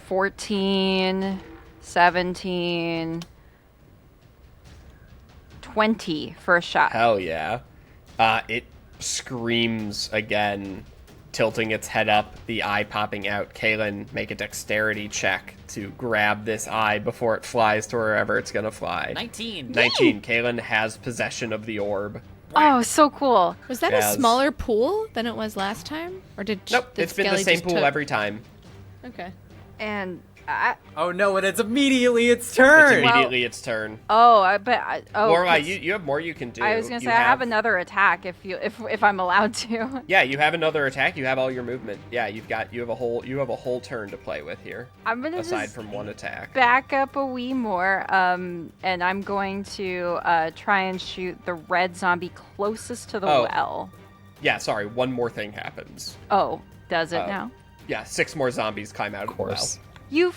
14, 17, 20 first shot. Hell yeah. It screams again, tilting its head up, the eye popping out. Kaylin, make a dexterity check to grab this eye before it flies to wherever it's going to fly. 19. 19. Kaylin has possession of the orb. Oh, so cool. Was that Jazz. a smaller pool than it was last time? Or did Nope, did it's been the Skelly same just pool took- every time. Okay. And Oh no, and it's immediately its It's turn. immediately its turn. Lorelai, you have more you can do. I was gonna You say I have another attack if I'm allowed to. Yeah, you have another attack. You have all your movement. Yeah, you have a whole turn to play with here. I'm gonna aside just from one attack. back up a wee more, and I'm going to try and shoot the red zombie closest to the Oh. well. Yeah, sorry. One more thing happens. Oh, does it Oh. now? Yeah, 6 more zombies climb out of the well. You.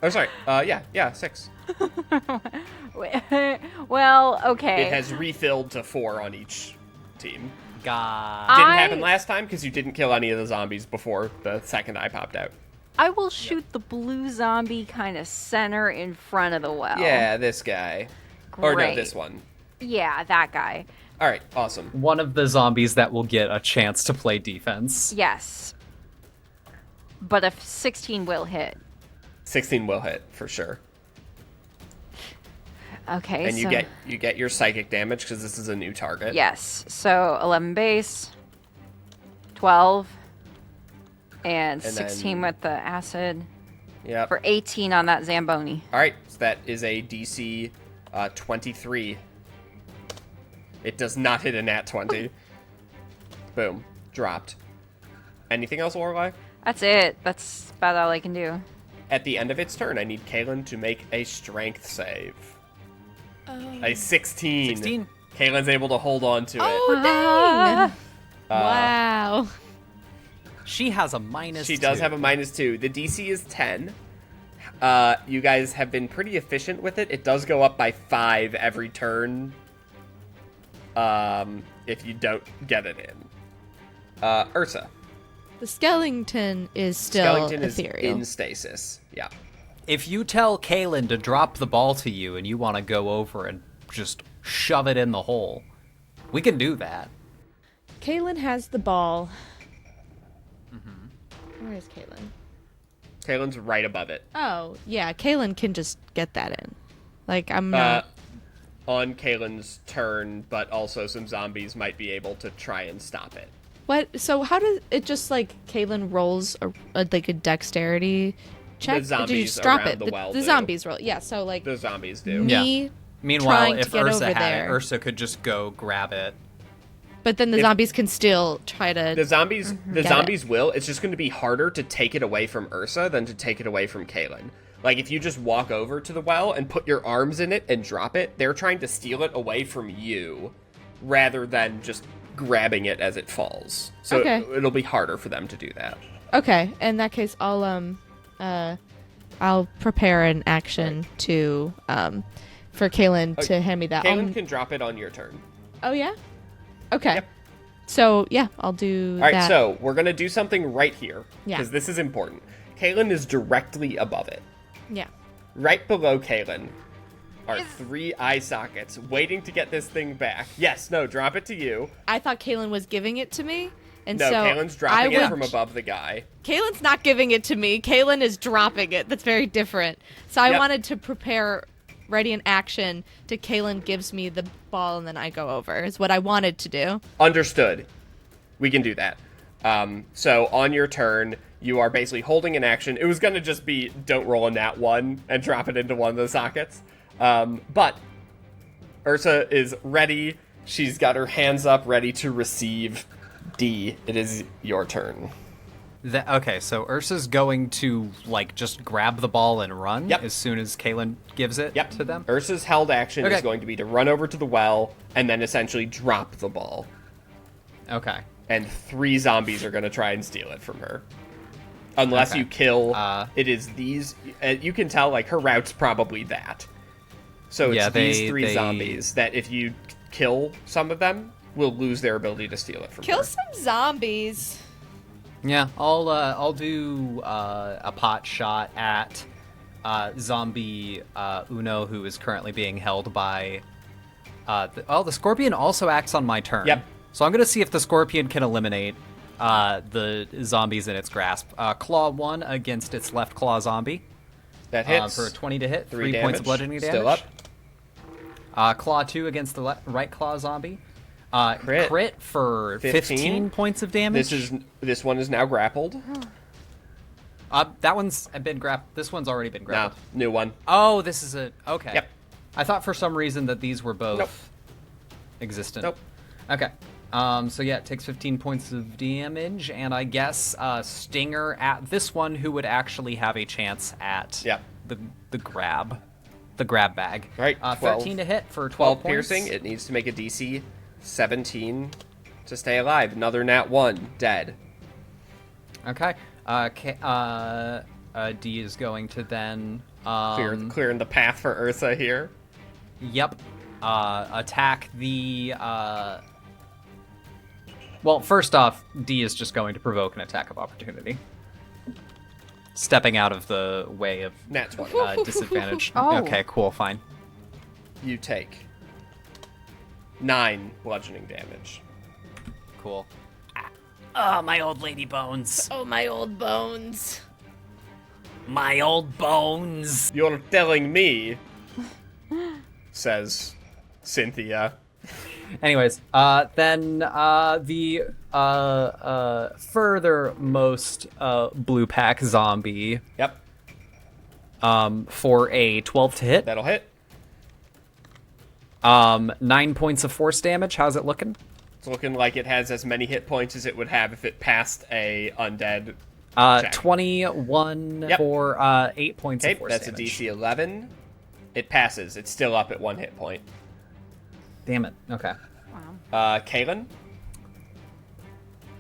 Oh, sorry. Yeah, 6. Well, okay. It has refilled to 4 on each team. God. Didn't I- happen last time because you didn't kill any of the zombies before the second eye popped out. I will shoot the blue zombie kind of center in front of the well. Yeah, this guy. Or no, Great. this one. Yeah, that guy. All right, awesome. One of the zombies that will get a chance to play defense. Yes. But a 16 will hit. 16 will hit for sure. Okay, And so you get your psychic damage because this is a new target. yes. So 11 base, 12, and 16 then- with the acid Yep. for 18 on that Zamboni. All right, so that is a DC 23. It does not hit a nat 20. Boom, dropped. Anything else, Lorelai? That's it. That's about all I can do. At the end of its turn, I need Kaylin to make a strength save. A 16. 16. Kaylin's able to hold on to it. Oh, Ah. dang! Wow. She has a minus She does 2. have a -2. The DC is 10. You guys have been pretty efficient with it. It does go up by 5 every turn. If you don't get it in. Ursa. The skeleton is still Skellington is ethereal. in stasis. Yeah. If you tell Kaylin to drop the ball to you and you want to go over and just shove it in the hole, we can do that. Kaylin has the ball. Where is Kaylin? Kaylin's right above it. Oh, yeah. Kaylin can just get that in. Like, I'm not... On Kaylin's turn, but also some zombies might be able to try and stop it. What? So how does it just, like, Kaylin rolls a dexterity check? The Or do you zombies just drop around it? the well The do. zombies roll. Yeah, so, like, The zombies do. me... Yeah. Meanwhile, trying to if get Ursa over had there. it, Ursa could just go grab it. But then the zombies can still try to... The zombies, Get it. will. It's just going to be harder to take it away from Ursa than to take it away from Kaylin. Like, if you just walk over to the well and put your arms in it and drop it, they're trying to steal it away from you rather than just grabbing it as it falls. So Okay. it'll be harder for them to do that. Okay, in that case, I'll prepare an action to for Kaylin to hand me that. Kaylin can drop it on your turn. Oh, yeah? Okay. Yep. So, yeah, I'll do All right, that. so we're going to do something right here. Yeah. Because this is important. Kaylin is directly above it. Yeah. Right below Kaylin are 3 eye sockets waiting to get this thing back. Yes, no, drop it to you. I thought Kaylin was giving it to me. And No, so Kaylin's dropping it from above the guy. Kaylin's not giving it to me. Kaylin is dropping it. That's very different. So I wanted to prepare ready in action to Kaylin gives me the ball and then I go over is what I wanted to do. Understood. We can do that. So on your turn, you are basically holding an action. It was going to just be don't roll a nat 1 and drop it into one of the sockets. But Ursa is ready. She's got her hands up ready to receive. D, it is your turn. Okay, so Ursa's going to, like, just grab the ball and run as soon as Kaylin gives it to them? Ursa's held action is going to be to run over to the well and then essentially drop the ball. Okay. And 3 zombies are going to try and steal it from her. Unless you kill, it is these, you can tell, like, her route's probably that. So it's these 3 zombies that if you kill some of them, will lose their ability to steal it from her. Kill some zombies. Yeah, I'll do a pot shot at zombie Uno, who is currently being held by. The scorpion also acts on my turn. Yep. So I'm gonna see if the scorpion can eliminate the zombies in its grasp. Claw 1 against its left claw zombie. That hits for a 20 to hit. 3 damage. points of bludgeoning damage. Still up. Claw 2 against the right claw zombie. Crit for 15 points of damage. This one is now grappled. That one's been grappled. This one's already been grappled. No, new one. Oh, this is okay. Yep. I thought for some reason that these were both existent. Nope. Okay. So yeah, it takes 15 points of damage, and I guess Stinger at this one, who would actually have a chance at the grab bag. Right. 13 to hit for 12 points. Piercing. It needs to make a DC 17 to stay alive. Another nat 1. Dead. Okay. D is going to then clearing the path for Ursa here. Yep. Attack the. Well, first off, D is just going to provoke an attack of opportunity. Stepping out of the way of nat 20. Disadvantage. Oh. Okay, cool, fine. You take 9 bludgeoning damage. Cool. Oh, my old lady bones. Oh, my old bones. My old bones. You're telling me, says Cynthia. Anyways, then the furthermost blue pack zombie. Yep. For a 12 to hit. That'll hit. 9 points of force damage. How's it looking? It's looking like it has as many hit points as it would have if it passed a undead. 21 for 8 points of force that's damage. a DC 11. It passes. It's still up at 1 hit point. Damn it. Okay. Kaylin?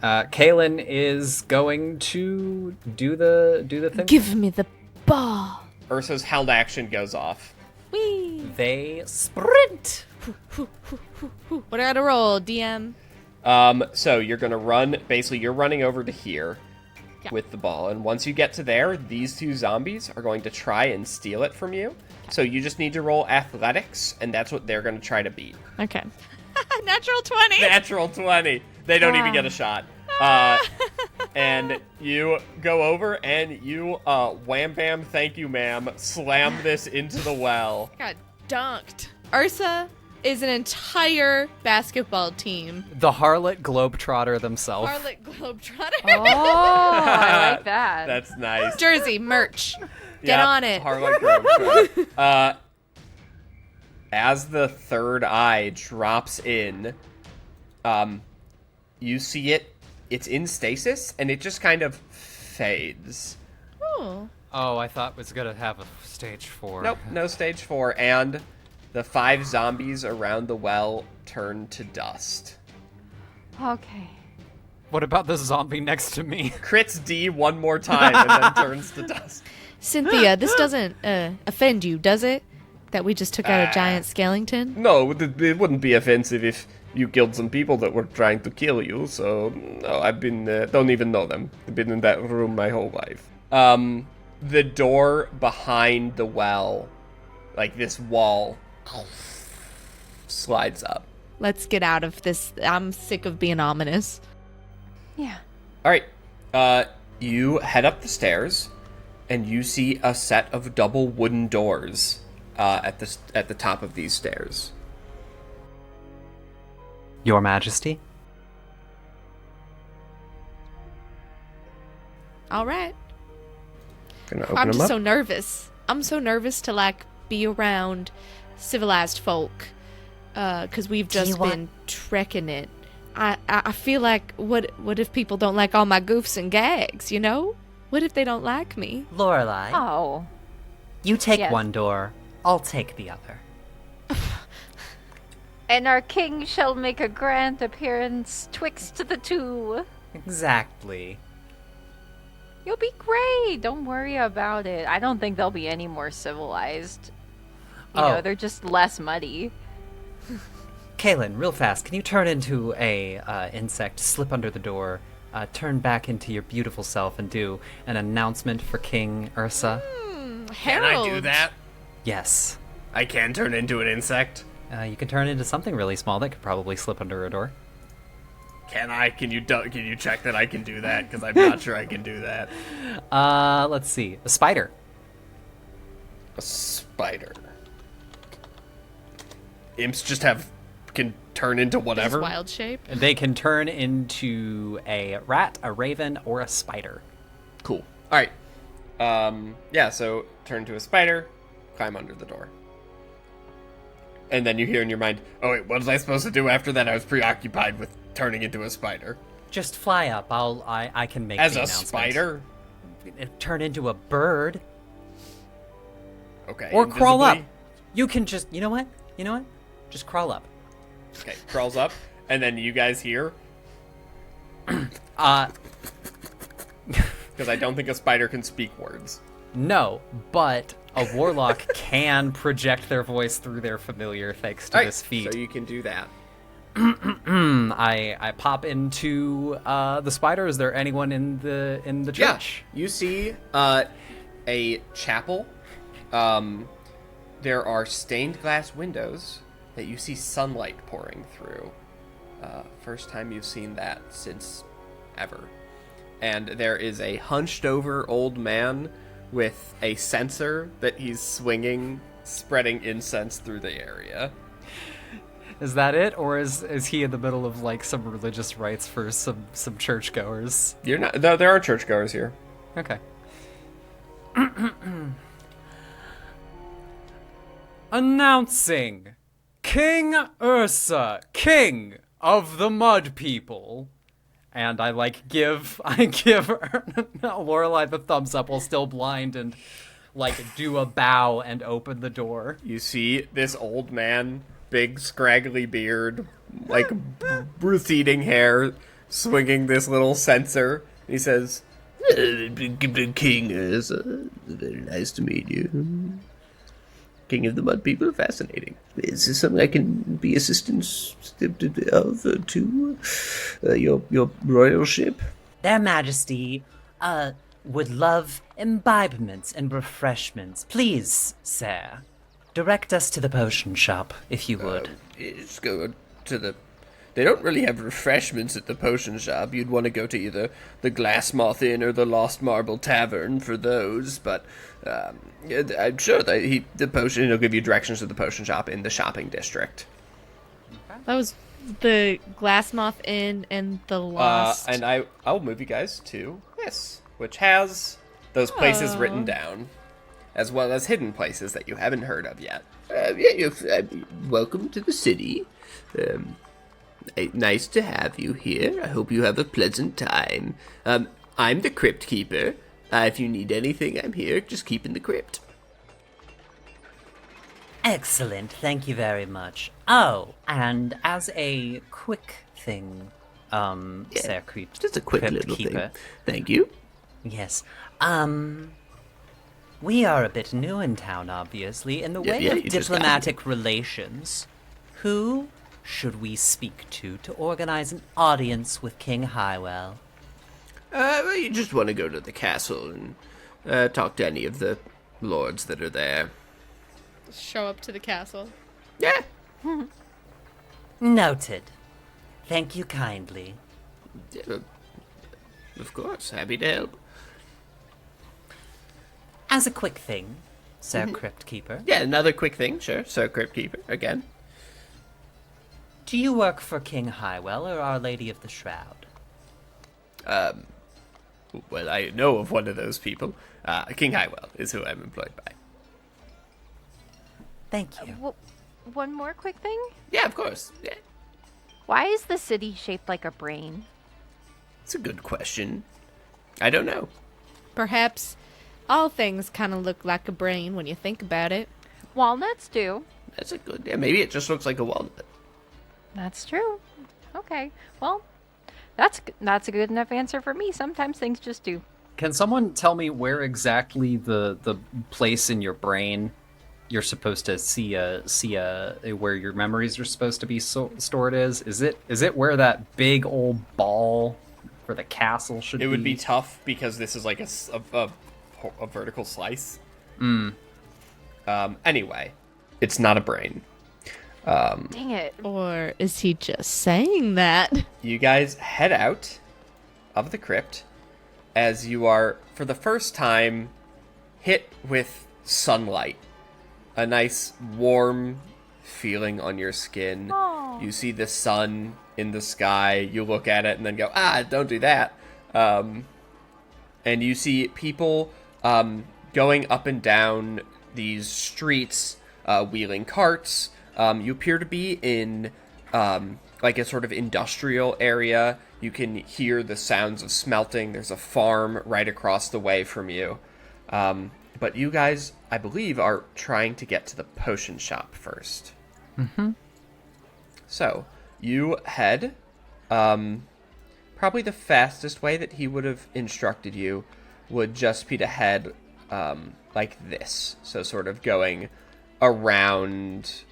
Kaylin is going to do the thing. Give me the ball. Ursa's held action goes off. Whee! They sprint. What do I gotta roll, DM? So you're gonna run. Basically, you're running over to here with the ball, and once you get to there, these 2 zombies are going to try and steal it from you. So you just need to roll athletics, and that's what they're gonna try to beat. Okay. Natural 20. Natural 20. They don't even get a shot. And you go over and you wham bam thank you ma'am slam this into the well. Got dunked. Ursa is an entire basketball team. The Harlot Globetrotter themselves. Harlot Globetrotter. Oh, I like that. That's nice. Jersey merch. Get on it. Harlot Globetrotter. As the third eye drops in, you see it. It's in stasis, and it just kind of fades. Oh. Oh, I thought it was gonna have a stage 4. Nope, no stage 4, and the 5 zombies around the well turn to dust. Okay. What about the zombie next to me? Crits D one more time and then turns to dust. Cynthia, this doesn't offend you, does it? That we just took out a giant skeleton? No, it wouldn't be offensive if you killed some people that were trying to kill you, so no, I've been, don't even know them. I've been in that room my whole life. The door behind the well, like this wall, slides up. Let's get out of this. I'm sick of being ominous. Yeah. Alright, you head up the stairs, and you see a set of double wooden doors at the top of these stairs. Your Majesty? All right. Gonna open I'm them just up. so nervous. I'm so nervous to, like, be around civilized folk. Because we've just been trekking it. I feel like, what if people don't like all my goofs and gags, you know? What if they don't like me? Lorelai, Oh. you take yes. one door, I'll take the other. And our king shall make a grand appearance twixt the two. Exactly. You'll be great. Don't worry about it. I don't think they'll be any more civilized. You know, they're just less muddy. Kaylin, real fast, can you turn into a insect, slip under the door, turn back into your beautiful self, and do an announcement for King Ursa? Can I do that? Yes. I can turn into an insect. You can turn into something really small that could probably slip under a door. Can I? Can you check that I can do that? Because I'm not sure I can do that. Let's see. A spider. A spider. Imps just can turn into whatever. This wild shape. They can turn into a rat, a raven, or a spider. Cool. All right. Yeah. So turn to a spider, climb under the door, and then you hear in your mind, "Oh wait, what was I supposed to do after that? I was preoccupied with turning into a spider." Just fly up. I can make As the a announcement. spider. Turn into a bird. Okay. Or crawl up. invisibly? You can just, you know what? Just crawl up. Okay, crawls up, and then you guys hear, Uh, because I don't think a spider can speak words. no, but a warlock can project their voice through their familiar thanks to All right, this feat. so you can do that. I pop into the spider. Is there anyone in the church? Yeah, you see a chapel. There are stained glass windows that you see sunlight pouring through. First time you've seen that since ever. And there is a hunched over old man with a censer that he's swinging, spreading incense through the area. Is that it, or is he in the middle of like some religious rites for some churchgoers? You're not. There are churchgoers here. Okay. Announcing King Ursa, King of the Mud People. And I give Lorelai the thumbs up while still blind and do a bow and open the door. You see this old man, big scraggly beard, receding hair, swinging this little censer. He says, "King Ursa, very nice to meet you. King of the Mud People, fascinating. Is this something I can be assistance of to your royalship?" Their Majesty, would love imbibements and refreshments. Please, sir, direct us to the potion shop, if you would. Let's go to the... They don't really have refreshments at the potion shop. You'd want to go to either the Glass Moth Inn or the Lost Marble Tavern for those, but I'm sure that the potion, he'll give you directions to the potion shop in the shopping district. That was the Glass Moth Inn and the Lost. And I'll move you guys to this, which has those places written down, as well as hidden places that you haven't heard of yet. Welcome to the city. Nice to have you here. I hope you have a pleasant time. I'm the crypt keeper. If you need anything, I'm here. Just keep in the crypt. Excellent, thank you very much. Oh, and as a quick thing, Sir Crypt, Just a quick Crypt little Keeper. thing. Thank you. Yes. We are a bit new in town, obviously, in the way yeah, of you just got diplomatic relations. Who should we speak to organize an audience with King Highwell? Well, you just want to go to the castle and talk to any of the lords that are there. Show up to the castle. Yeah. Noted. Thank you kindly. Yeah, of course, happy to help. As a quick thing, Sir Crypt Keeper, Yeah, another quick thing, sure. Sir Crypt Keeper, again. do you work for King Highwell or Our Lady of the Shroud? Well, I know of one of those people. King Highwell is who I'm employed by. Thank you. Well, one more quick thing. Yeah, of course. Yeah. Why is the city shaped like a brain? It's a good question. I don't know. Perhaps all things kind of look like a brain when you think about it. Walnuts do. That's a good... Yeah, maybe it just looks like a walnut. That's true. Okay. Well, that's a good enough answer for me. Sometimes things just do. Can someone tell me where exactly the place in your brain you're supposed to see where your memories are supposed to be stored is? Is it where that big old ball for the castle should be? It would be tough because this is like a vertical slice. Anyway, it's not a brain. Dang it. Or is he just saying that? You guys head out of the crypt as you are, for the first time, hit with sunlight. A nice, warm feeling on your skin. Aw. You see the sun in the sky. You look at it and then go, don't do that. And you see people going up and down these streets, wheeling carts. You appear to be in like a sort of industrial area. You can hear the sounds of smelting. There's a farm right across the way from you. But you guys, I believe, are trying to get to the potion shop first. Mm-hmm. So, you head. Probably the fastest way that he would have instructed you would just be to head like this. So sort of going around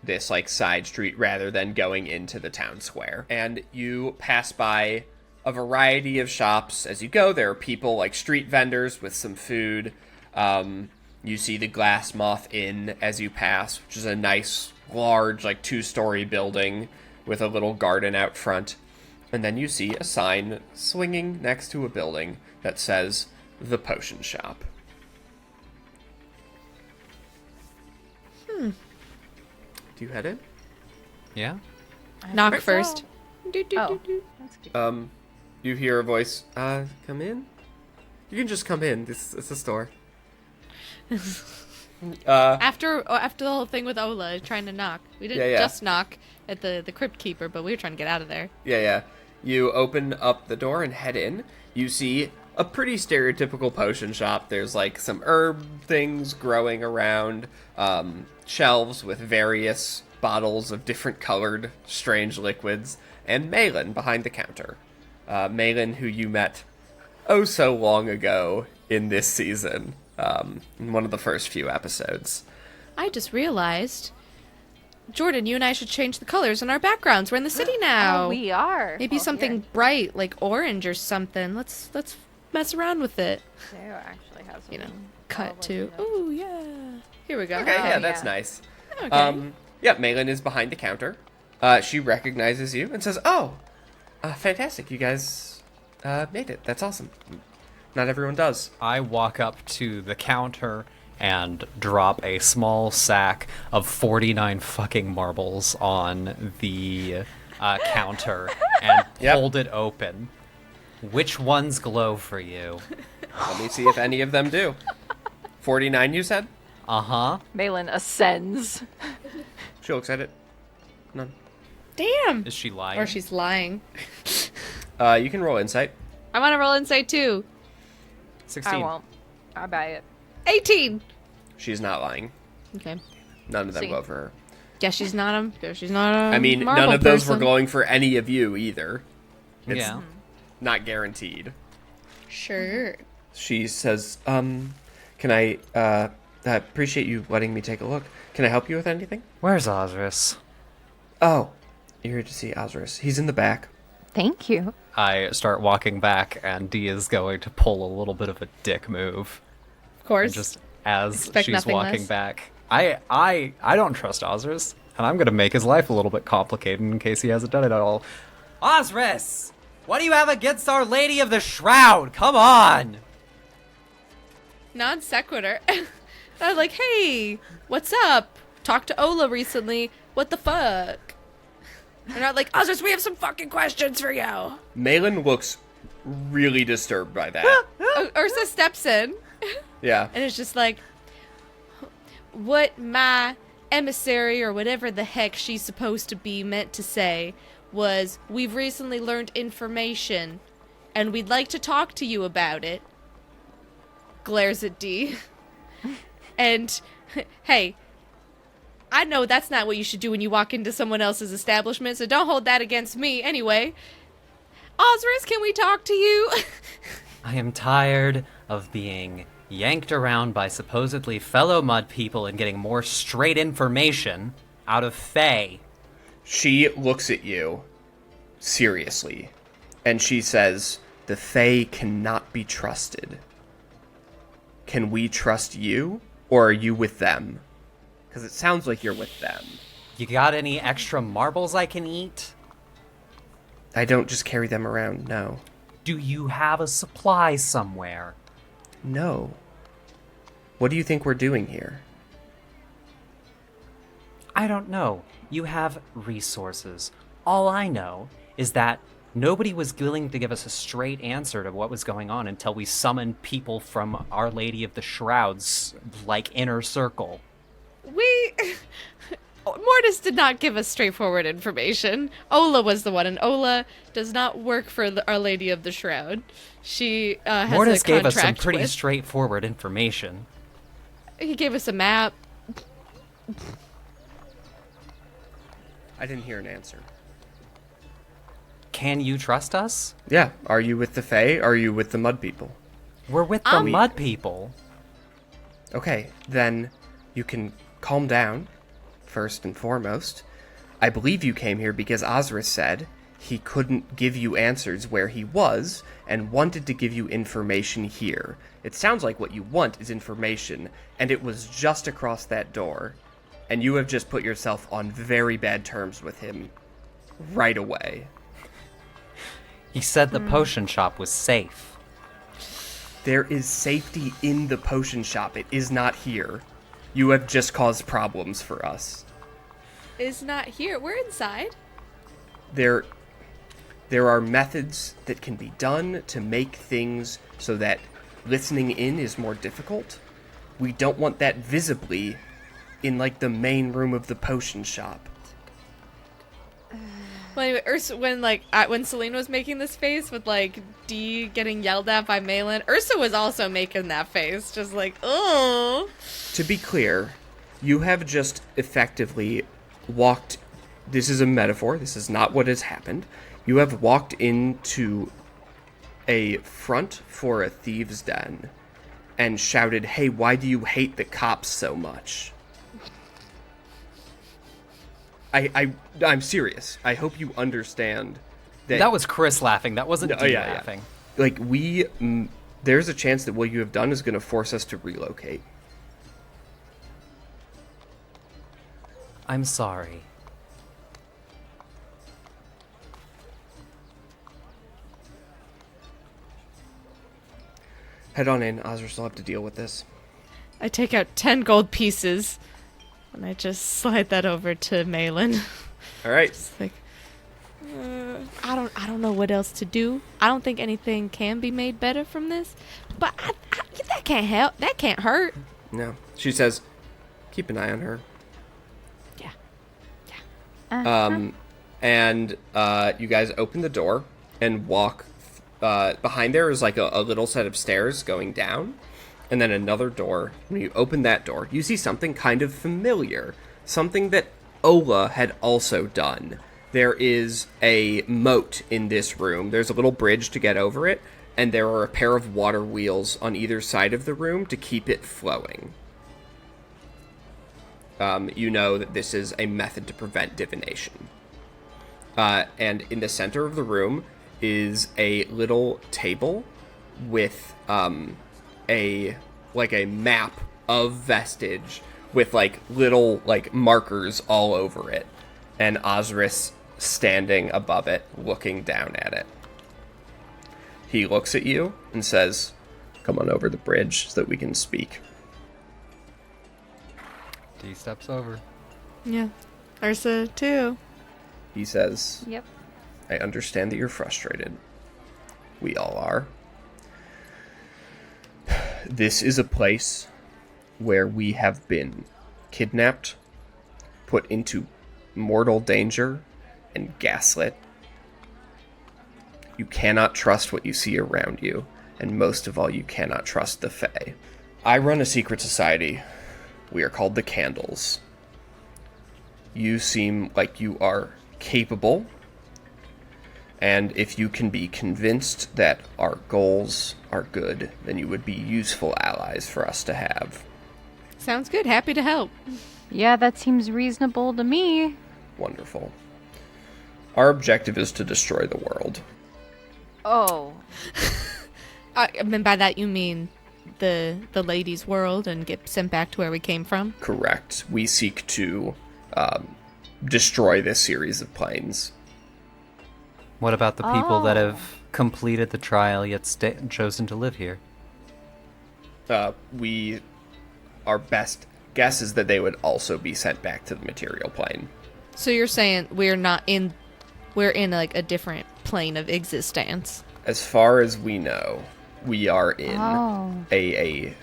this like side street rather than going into the town square. And you pass by a variety of shops as you go. There are people like street vendors with some food. You see the Glass Moth Inn as you pass, which is a nice, large, like 2-story building with a little garden out front. And then you see a sign swinging next to a building that says The Potion Shop. Do you head in? Yeah. Knock think first. so. Do, do, Oh, do, do. that's good. You hear a voice, come in? You can just come in. It's a store. After the whole thing with Ola trying to knock, we didn't Yeah. just knock at the crypt keeper, but we were trying to get out of there. Yeah. You open up the door and head in. You see a pretty stereotypical potion shop. There's like some herb things growing around, shelves with various bottles of different colored strange liquids, and Malin behind the counter. Malin, who you met oh so long ago in this season, in one of the first few episodes. I just realized, Jordan, you and I should change the colors in our backgrounds. We're in the city now. Oh, we are. Maybe Well, something here. bright, like orange or something. Let's mess around with it. Do actually have You know, something. cut I'll to. let you know. Oh yeah. Here we go. Okay, Oh, yeah, that's yeah. nice. Okay. Yeah, Malin is behind the counter. She recognizes you and says, fantastic, you guys made it. That's awesome. Not everyone does. I walk up to the counter and drop a small sack of 49 fucking marbles on the counter and Yep. hold it open. Which ones glow for you? Let me see if any of them do. 49, you said? Uh-huh. Malin ascends. She looks at it. None. Damn. Is she lying? Or she's lying. You can roll insight. I want to roll insight too. 16. I won't. I buy it. 18. She's not lying. Okay. None of them See. go for her. Guess she's not a. I mean, none marble of those were person. going for any of you either. It's Yeah. not guaranteed. Sure. She says, can Can I appreciate you letting me take a look. Can I help you with anything? Where's Osiris? Oh, you're here to see Ossuary. He's in the back. Thank you. I start walking back, and Dee is going to pull a little bit of a dick move. Of course. And just as Expect she's nothing walking less. back, I don't trust Osiris, and I'm gonna make his life a little bit complicated in case he hasn't done it at all. Osiris, what do you have against Our Lady of the Shroud? Come on. Non sequitur. I was like, hey, what's up? Talked to Ola recently. What the fuck? They're not like, Osiris, we have some fucking questions for you. Malin looks really disturbed by that. Ursa steps in Yeah. and it's just like, what my emissary or whatever the heck she's supposed to be meant to say was, we've recently learned information and we'd like to talk to you about it. Glares at Dee. And, hey, I know that's not what you should do when you walk into someone else's establishment, so don't hold that against me. Anyway, Osiris, can we talk to you? I am tired of being yanked around by supposedly fellow mud people and getting more straight information out of Fae. She looks at you seriously, and she says, "The Fae cannot be trusted. Can we trust you, or are you with them? Because it sounds like you're with them." You got any extra marbles I can eat? I don't just carry them around, no. Do you have a supply somewhere? No. What do you think we're doing here? I don't know. You have resources. All I know is that nobody was willing to give us a straight answer to what was going on until we summoned people from Our Lady of the Shroud's, inner circle. Mortis did not give us straightforward information. Ola was the one, and Ola does not work for Our Lady of the Shroud. She has Mortis a gave us some contract pretty with- straightforward information. He gave us a map. I didn't hear an answer. Can you trust us? Yeah, are you with the Fae, or are you with the Mud People? We're with the mud people. Okay, then you can calm down, first and foremost. I believe you came here because Osiris said he couldn't give you answers where he was and wanted to give you information here. It sounds like what you want is information, and it was just across that door. And you have just put yourself on very bad terms with him right away. He said the potion shop was safe. There is safety in the potion shop. It is not here. You have just caused problems for us. Is not here. We're inside. There are methods that can be done to make things so that listening in is more difficult. We don't want that visibly in the main room of the potion shop. Well, anyway, Ursa, when Celine was making this face with Dee getting yelled at by Malin, Ursa was also making that face, just oh. To be clear, you have just effectively walked. This is a metaphor. This is not what has happened. You have walked into a front for a thieves' den and shouted, "Hey, why do you hate the cops so much?" I'm serious. I hope you understand that. That was Chris laughing. That wasn't Dee yeah. laughing. There's a chance that what you have done is going to force us to relocate. I'm sorry. Head on in. Osiris will have to deal with this. I take out 10 gold pieces, and I just slide that over to Malin. All right. It's I don't know what else to do. I don't think anything can be made better from this, but that can't help. That can't hurt. No. She says, keep an eye on her. Yeah. And you guys open the door and walk. Behind there is a little set of stairs going down, and then another door. When you open that door, you see something kind of familiar. Something that Ola had also done. There is a moat in this room. There's a little bridge to get over it. and there are a pair of water wheels on either side of the room to keep it flowing. You know that this is a method to prevent divination. And in the center of the room is a little table with a map of Vestige with little markers all over it, and Osiris standing above it looking down at it. He looks at you and says, "Come on over the bridge so that we can speak." D steps over. Yeah. Ursa, too. He says, Yep. "I understand that you're frustrated. We all are. This is a place where we have been kidnapped, put into mortal danger, and gaslit. You cannot trust what you see around you, and most of all, you cannot trust the Fae. I run a secret society. We are called the Candles. You seem like you are capable, and if you can be convinced that our goals are good, then you would be useful allies for us to have." Sounds good. Happy to help. Yeah, that seems reasonable to me. Wonderful. Our objective is to destroy the world. Oh. And by that you mean the lady's world and get sent back to where we came from? Correct. We seek to destroy this series of planes. What about the people that have completed the trial yet chosen to live here? Our best guess is that they would also be sent back to the material plane. So you're saying we're in a different plane of existence. As far as we know, we are in Oh. a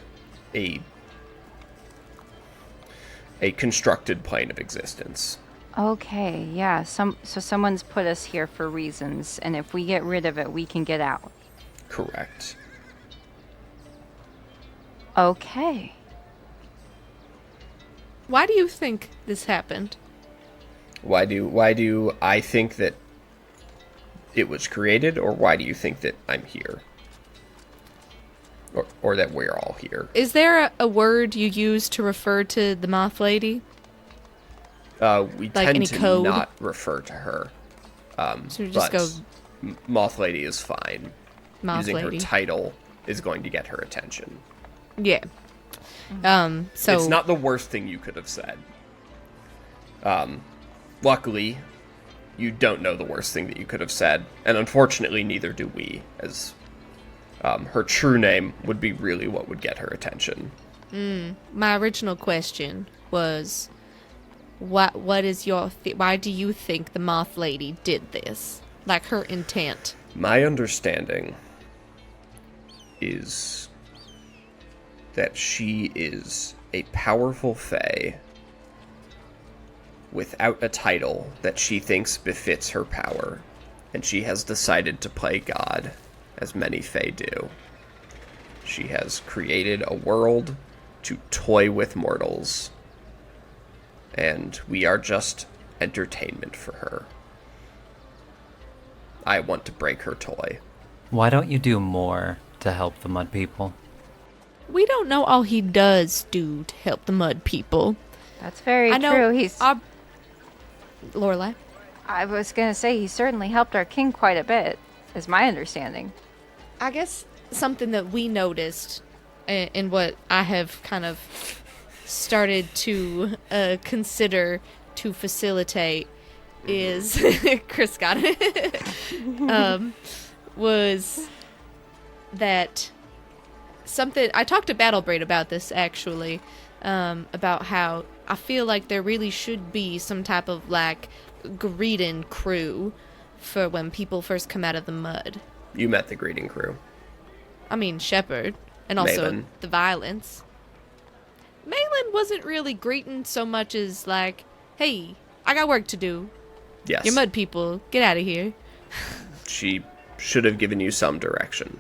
constructed plane of existence. Okay, yeah. So someone's put us here for reasons, and if we get rid of it, we can get out. Correct. Okay. Why do you think this happened? Why do I think that it was created, or why do you think that I'm here? Or that we're all here? Is there a word you use to refer to the Moth Lady? We tend any to code? not refer to her. So we just but go Moth Lady is fine. Moth Using Lady. her title is going to get her attention. Yeah. So It's not the worst thing you could have said. Luckily, you don't know the worst thing that you could have said, and unfortunately, neither do we, as her true name would be really what would get her attention. my original question was, what is your why do you think the Moth Lady did this? Like her intent. My understanding is that she is a powerful fae without a title that she thinks befits her power, and she has decided to play God, as many fae do. She has created a world to toy with mortals, and we are just entertainment for her. I want to break her toy. Why don't you do more to help the Mud People? We don't know all he does do to help the Mud People. That's very I know. true. He's. Lorelai. I was gonna say he certainly helped our king quite a bit, is my understanding. I guess something that we noticed, and what I have kind of started to consider to facilitate, is Chris got it. Was that something I talked to Battlebraid about this actually, about how I feel like there really should be some type of greeting crew for when people first come out of the mud. You met the greeting crew. I mean Shepard, and also Malin. the violence. Malin wasn't really greeting so much as hey, I got work to do. Yes. You Mud People, get out of here. She should have given you some direction.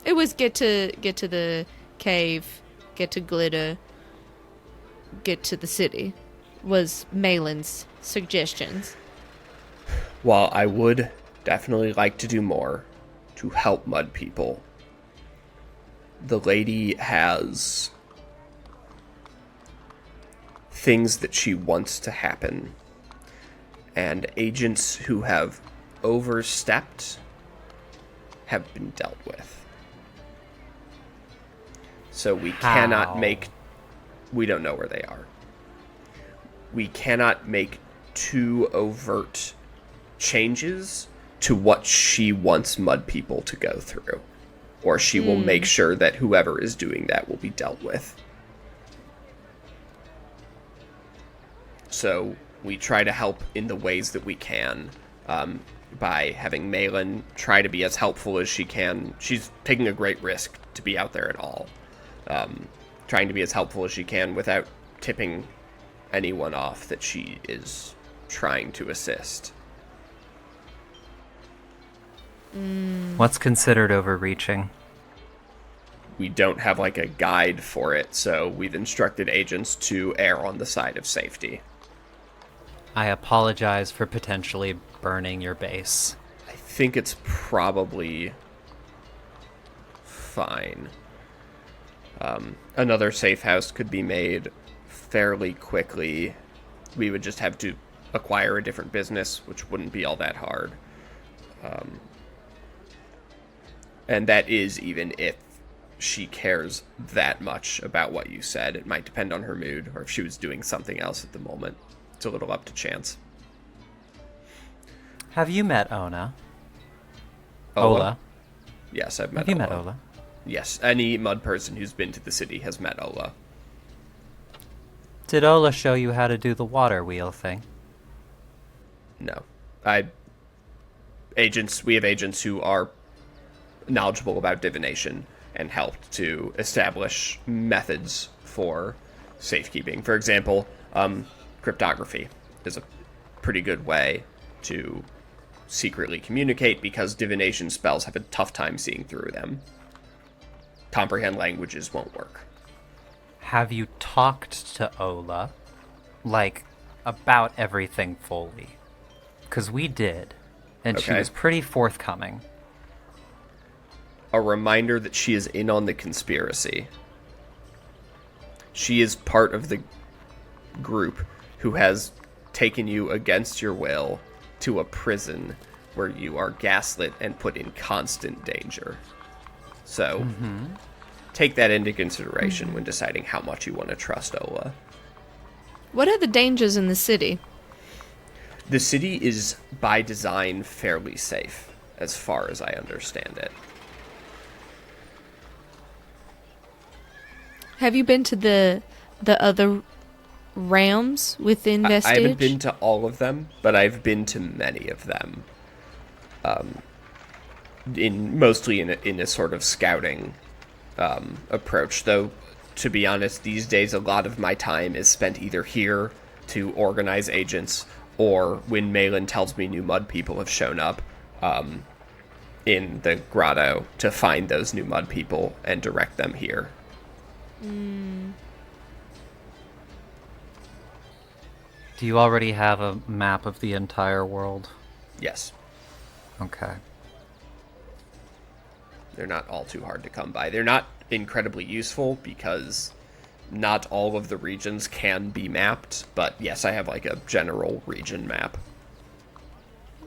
It was get to the cave, get to Glitter, get to the city, was Malin's suggestions. While I would definitely like to do more, to help mud people. The lady has things that she wants to happen, and agents who have overstepped have been dealt with. So we cannot make... We don't know where they are. We cannot make too overt changes to what she wants mud people to go through. Or she will make sure that whoever is doing that will be dealt with. So we try to help in the ways that we can, by having Malin try to be as helpful as she can. She's taking a great risk to be out there at all. Trying to be as helpful as she can without tipping anyone off that she is trying to assist. What's considered overreaching? We don't have like a guide for it, so we've instructed agents to err on the side of safety. I apologize for potentially burning your base. I think it's probably fine. Another safe house could be made fairly quickly. We would just have to acquire a different business, which wouldn't be all that hard. And that is even if she cares that much about what you said. It might depend on her mood, or if she was doing something else at the moment. It's a little up to chance. Have you met Ona? Ola? Yes, I've met Have you Ola. met Ola? Yes, any mud person who's been to the city has met Ola. Did Ola show you how to do the water wheel thing? No. We have agents who are knowledgeable about divination and helped to establish methods for safekeeping. For example, cryptography is a pretty good way to secretly communicate because divination spells have a tough time seeing through them. Comprehend languages won't work. Have you talked to Ola, like, about everything fully? Because we did, and she Okay. was pretty forthcoming. A reminder that she is in on the conspiracy. She is part of the group who has taken you against your will to a prison where you are gaslit and put in constant danger. So, take that into consideration when deciding how much you want to trust Ola. What are the dangers in the city? The city is, by design, fairly safe, as far as I understand it. Have you been to the other realms within Vestige? I haven't been to all of them, but I've been to many of them. Mostly in a sort of scouting approach, though. To be honest, these days a lot of my time is spent either here to organize agents, or when Malin tells me new mud people have shown up in the grotto, to find those new mud people and direct them here. Do you already have a map of the entire world? Yes, Okay. they're not all too hard to come by. They're not incredibly useful because not all of the regions can be mapped, but yes, I have like a general region map.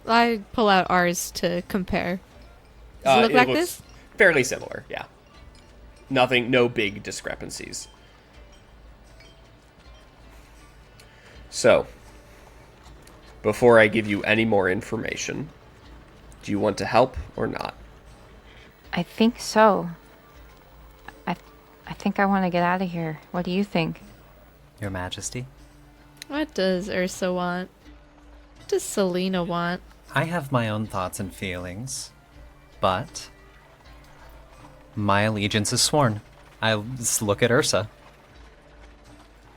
I pull out ours to compare. Does it look like looks this? fairly similar, yeah. No big discrepancies. So, before I give you any more information, do you want to help or not? I think so. I think I want to get out of here. What do you think? Your Majesty? What does Ursa want? What does Selena want? I have my own thoughts and feelings, but my allegiance is sworn. I just look at Ursa.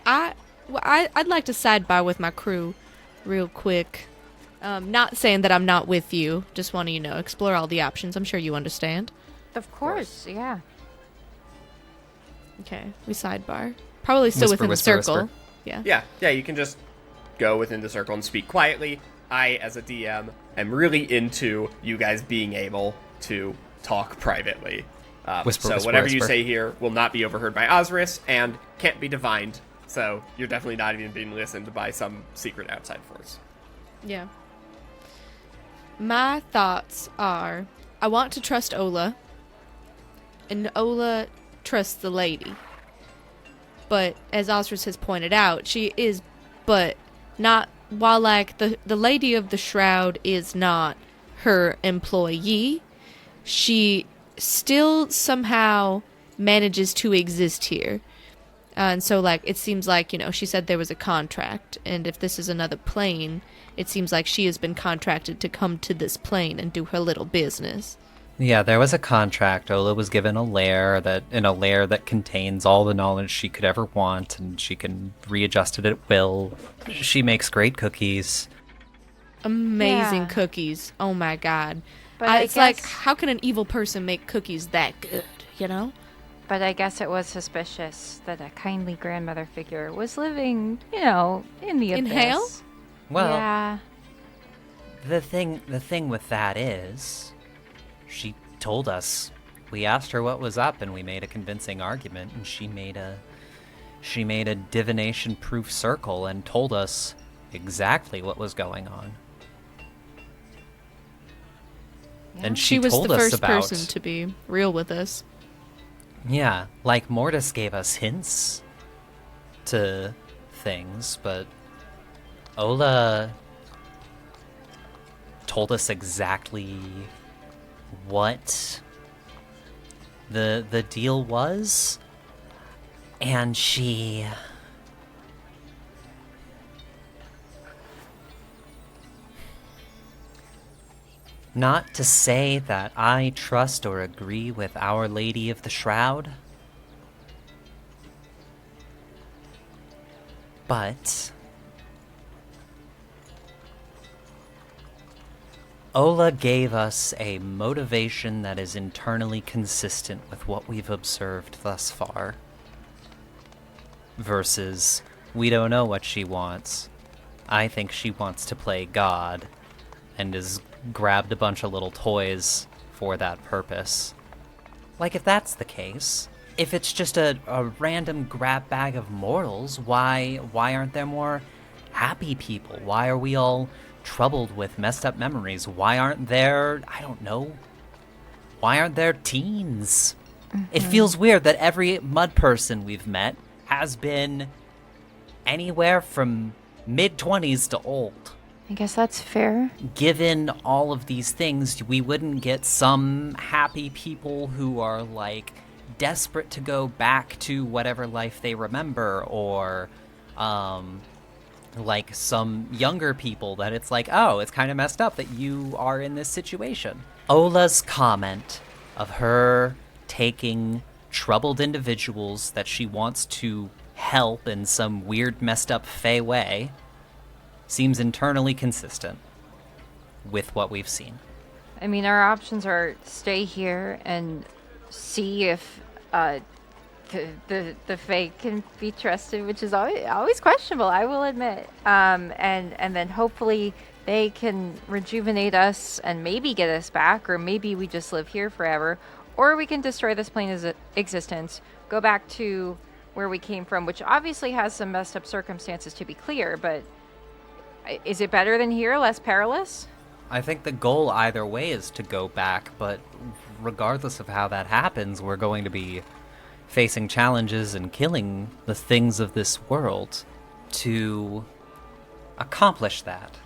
I'd like to sidebar with my crew real quick. Not saying that I'm not with you. Just want to, explore all the options. I'm sure you understand. Of course, yeah. Okay, we sidebar. Probably still Whisper, within whisper, the circle. whisper. Yeah. Yeah, you can just go within the circle and speak quietly. I, as a DM, am really into you guys being able to talk privately. Whisper, so whisper, whatever you whisper. say here will not be overheard by Osris and can't be divined. So you're definitely not even being listened by some secret outside force. Yeah. My thoughts are, I want to trust Ola, and Ola trusts the lady. But as Osris has pointed out, she is, but not, while like the lady of the shroud is not her employee, she still somehow manages to exist here. And so, like, it seems like, she said there was a contract, and if this is another plane, it seems like she has been contracted to come to this plane and do her little business. Yeah, there was a contract. Ola was given a lair that contains all the knowledge she could ever want, and she can readjust it at will. She makes great cookies. Amazing Yeah. cookies. Oh my god. But It's like, how can an evil person make cookies that good, But I guess it was suspicious that a kindly grandmother figure was living, in the In abyss. hell? Well, yeah. the thing with that is, she told us. We asked her what was up, and we made a convincing argument, and she made a divination-proof circle and told us exactly what was going on. And She was told the us first about, person to be real with us. Yeah, like Mortis gave us hints to things, but Ola told us exactly what the deal was, and she not to say that I trust or agree with Our Lady of the Shroud, but Ola gave us a motivation that is internally consistent with what we've observed thus far. Versus, we don't know what she wants. I think she wants to play God, and has grabbed a bunch of little toys for that purpose. Like, if that's the case, if it's just a random grab bag of mortals, why aren't there more happy people? Why are we all troubled with messed up memories? Why aren't there, I don't know, why aren't there teens? It feels weird that every mud person we've met has been anywhere from mid-20s to old. I guess that's fair. Given all of these things, we wouldn't get some happy people who are, like, desperate to go back to whatever life they remember, or, like, some younger people that it's like, oh, it's kind of messed up that you are in this situation. Ola's comment of her taking troubled individuals that she wants to help in some weird, messed up fey way seems internally consistent with what we've seen. I mean, our options are stay here and see if the Fae can be trusted, which is always questionable, I will admit. And then hopefully they can rejuvenate us and maybe get us back, or maybe we just live here forever, or we can destroy this plane's existence, go back to where we came from, which obviously has some messed up circumstances, to be clear, but is it better than here, less perilous? I think the goal either way is to go back, but regardless of how that happens, we're going to be facing challenges and killing the things of this world to accomplish that.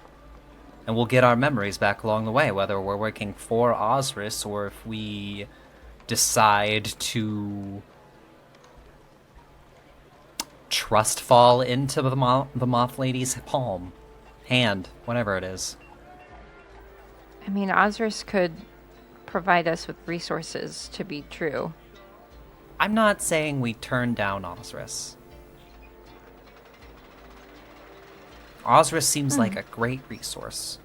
And we'll get our memories back along the way, whether we're working for Osris or if we decide to trust fall into the Moth Lady's palm, hand, whatever it is. I mean, Osris could provide us with resources to be true. I'm not saying we turn down Osris. Osris seems like a great resource.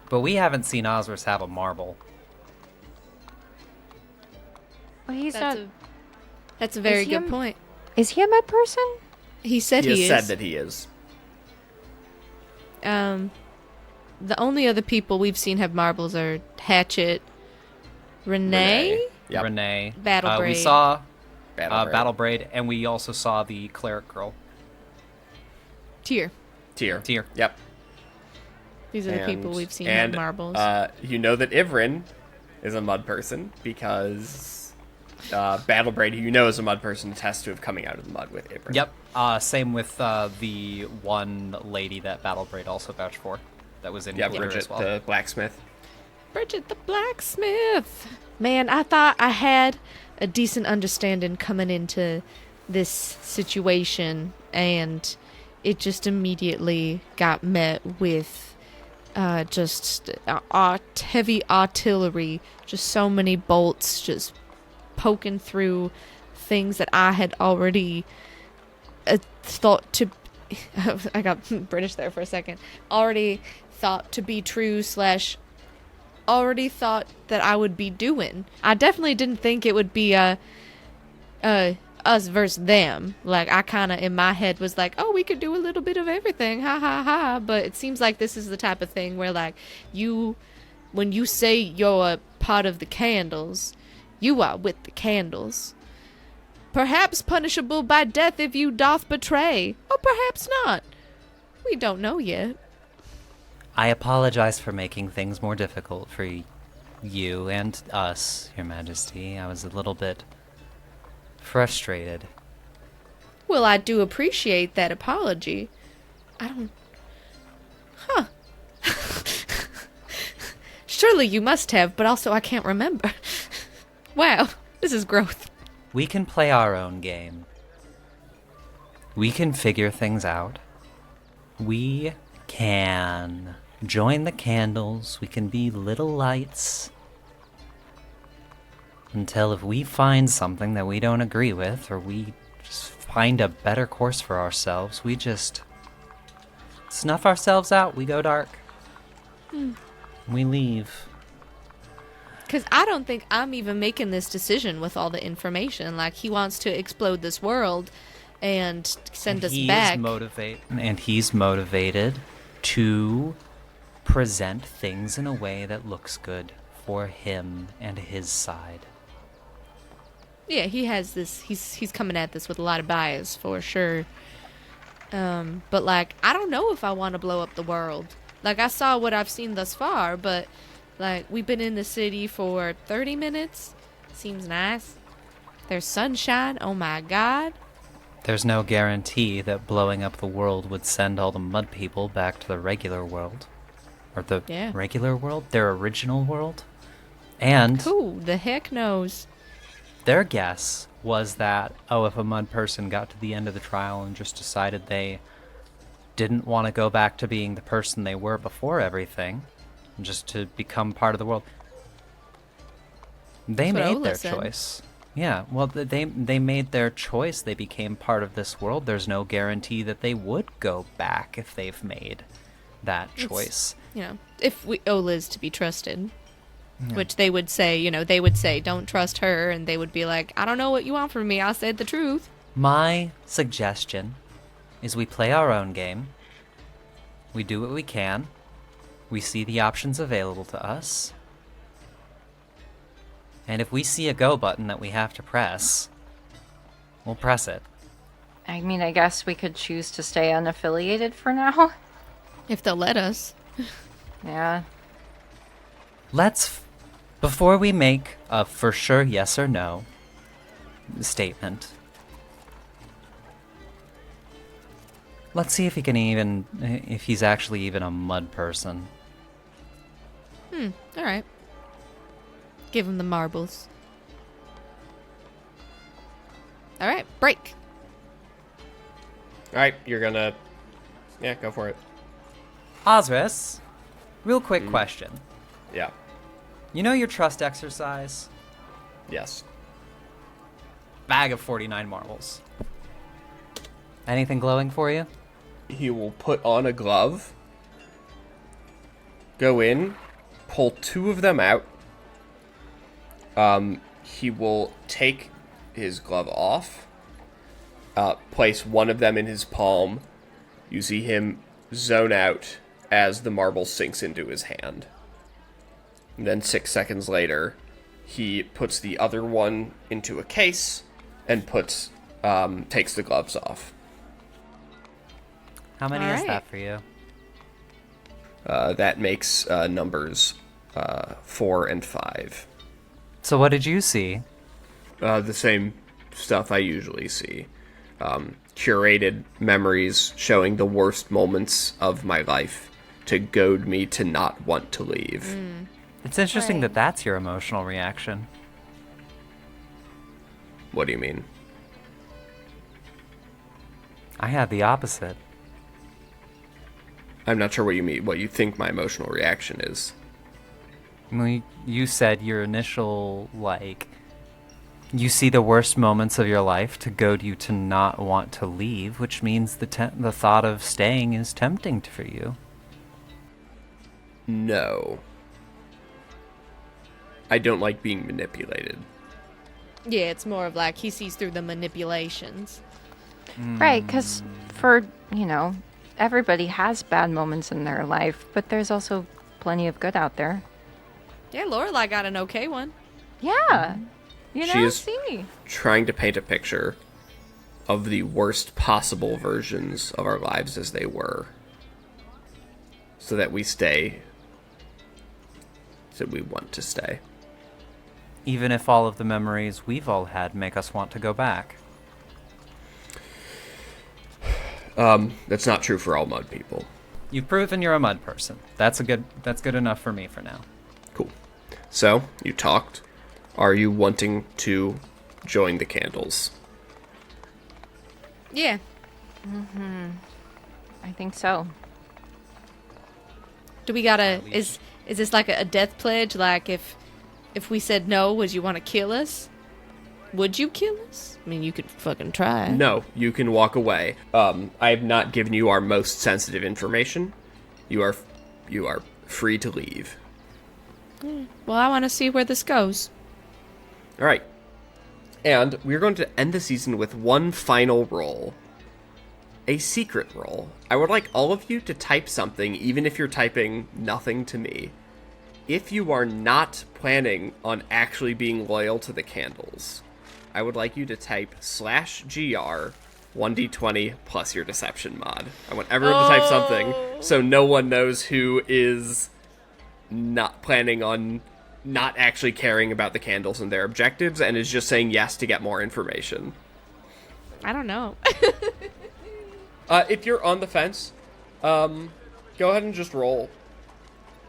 But we haven't seen Osris have a marble. Well, he's not. That's a very Is he good a- point. Is he a med person? He said He has he said is. that he is. The only other people we've seen have marbles are Hatchet, Renee? Yep. Renee. Battle We Braid. saw Battle Battle Braid, and we also saw the cleric girl. Tyr. Tier. Tyr. Yep. These are the people we've seen have and, marbles. You know that Ivrin is a mud person because Battle Braid, who you know is a mud person, has to have coming out of the mud with Ivrin. Yep. Same with the one lady that Battle Braid also vouched for. That was in Yeah, Twitter Bridget, as well. the blacksmith. Bridget the blacksmith. Man, I thought I had a decent understanding coming into this situation, and it just immediately got met with just heavy artillery, just so many bolts just poking through things that I had already thought to... I got British there for a second. Already thought to be true / already thought that I would be doing. I definitely didn't think it would be us versus them. Like, I kind of in my head was like, oh, we could do a little bit of everything, ha ha ha. But it seems like this is the type of thing where, like, when you say you're a part of the candles, you are with the candles. Perhaps punishable by death if you doth betray, or perhaps not. We don't know yet. I apologize for making things more difficult for you and us, Your Majesty. I was a little bit frustrated. Well, I do appreciate that apology. I don't... Huh. Surely you must have, but also I can't remember. Wow, this is growth. We can play our own game. We can figure things out. We can join the candles. We can be little lights. Until if we find something that we don't agree with, or we just find a better course for ourselves, we just snuff ourselves out. We go dark. We leave. Because I don't think I'm even making this decision with all the information. Like, he wants to explode this world and send us back. And he's motivated to present things in a way that looks good for him and his side. Yeah, he has this. He's coming at this with a lot of bias for sure. But like, I don't know if I want to blow up the world. Like, I saw what I've seen thus far, but like, we've been in the city for 30 minutes. Seems nice. There's sunshine. Oh my god. There's no guarantee that blowing up the world would send all the mud people back to the regular world. Or the regular world? Their original world? And who the heck knows? Their guess was that, if a mud person got to the end of the trial and just decided they didn't want to go back to being the person they were before everything, just to become part of the world, they made their choice. Yeah, well, they made their choice. They became part of this world. There's no guarantee that they would go back if they've made that choice. If Ola is to be trusted. Yeah. Which they would say, don't trust her, and they would be like, I don't know what you want from me, I said the truth. My suggestion is we play our own game. We do what we can. We see the options available to us. And if we see a go button that we have to press, we'll press it. I mean, I guess we could choose to stay unaffiliated for now. If they'll let us. Yeah. Before we make a for sure yes or no statement, let's see if if he's actually even a mud person. Alright. Give him the marbles. Alright, break. Alright, you're gonna... Yeah, go for it. Osris, real quick question. Yeah. You know your trust exercise? Yes. Bag of 49 marbles. Anything glowing for you? He will put on a glove, go in, pull 2 of them out. He will take his glove off, place one of them in his palm. You see him zone out as the marble sinks into his hand. And then 6 seconds later, he puts the other one into a case and takes the gloves off. How many All is right. that for you? That makes numbers 4 and 5. So what did you see? The same stuff I usually see. Curated memories showing the worst moments of my life to goad me to not want to leave. It's interesting Right. that that's your emotional reaction. What do you mean? I had the opposite. I'm not sure what you mean. What you think my emotional reaction is. Well, you said your initial, you see the worst moments of your life to goad you to not want to leave, which means the thought of staying is tempting for you. No. I don't like being manipulated. Yeah, it's more of like he sees through the manipulations. Right, because everybody has bad moments in their life, but there's also plenty of good out there. Yeah, Lorelai got an okay one. Yeah. She is- See. Trying to paint a picture of the worst possible versions of our lives as they were. So that we stay. So we want to stay. Even if all of the memories we've all had make us want to go back. That's not true for all mud people. You've proven you're a mud person. That's good enough for me for now. Cool. So, you talked. Are you wanting to join the candles? Yeah. I think so. Do we gotta? Is this like a death pledge? Like if we said no, would you want to kill us? Would you kill us? I mean, you could fucking try. No, you can walk away. I have not given you our most sensitive information. You are free to leave. Well, I want to see where this goes. All right. And we're going to end the season with one final roll. A secret roll. I would like all of you to type something, even if you're typing nothing to me. If you are not planning on actually being loyal to the candles, I would like you to type /GR 1d20 plus your deception mod. I want everyone to type something so no one knows who is not planning on not actually caring about the candles and their objectives and is just saying yes to get more information. I don't know. If you're on the fence, go ahead and just roll.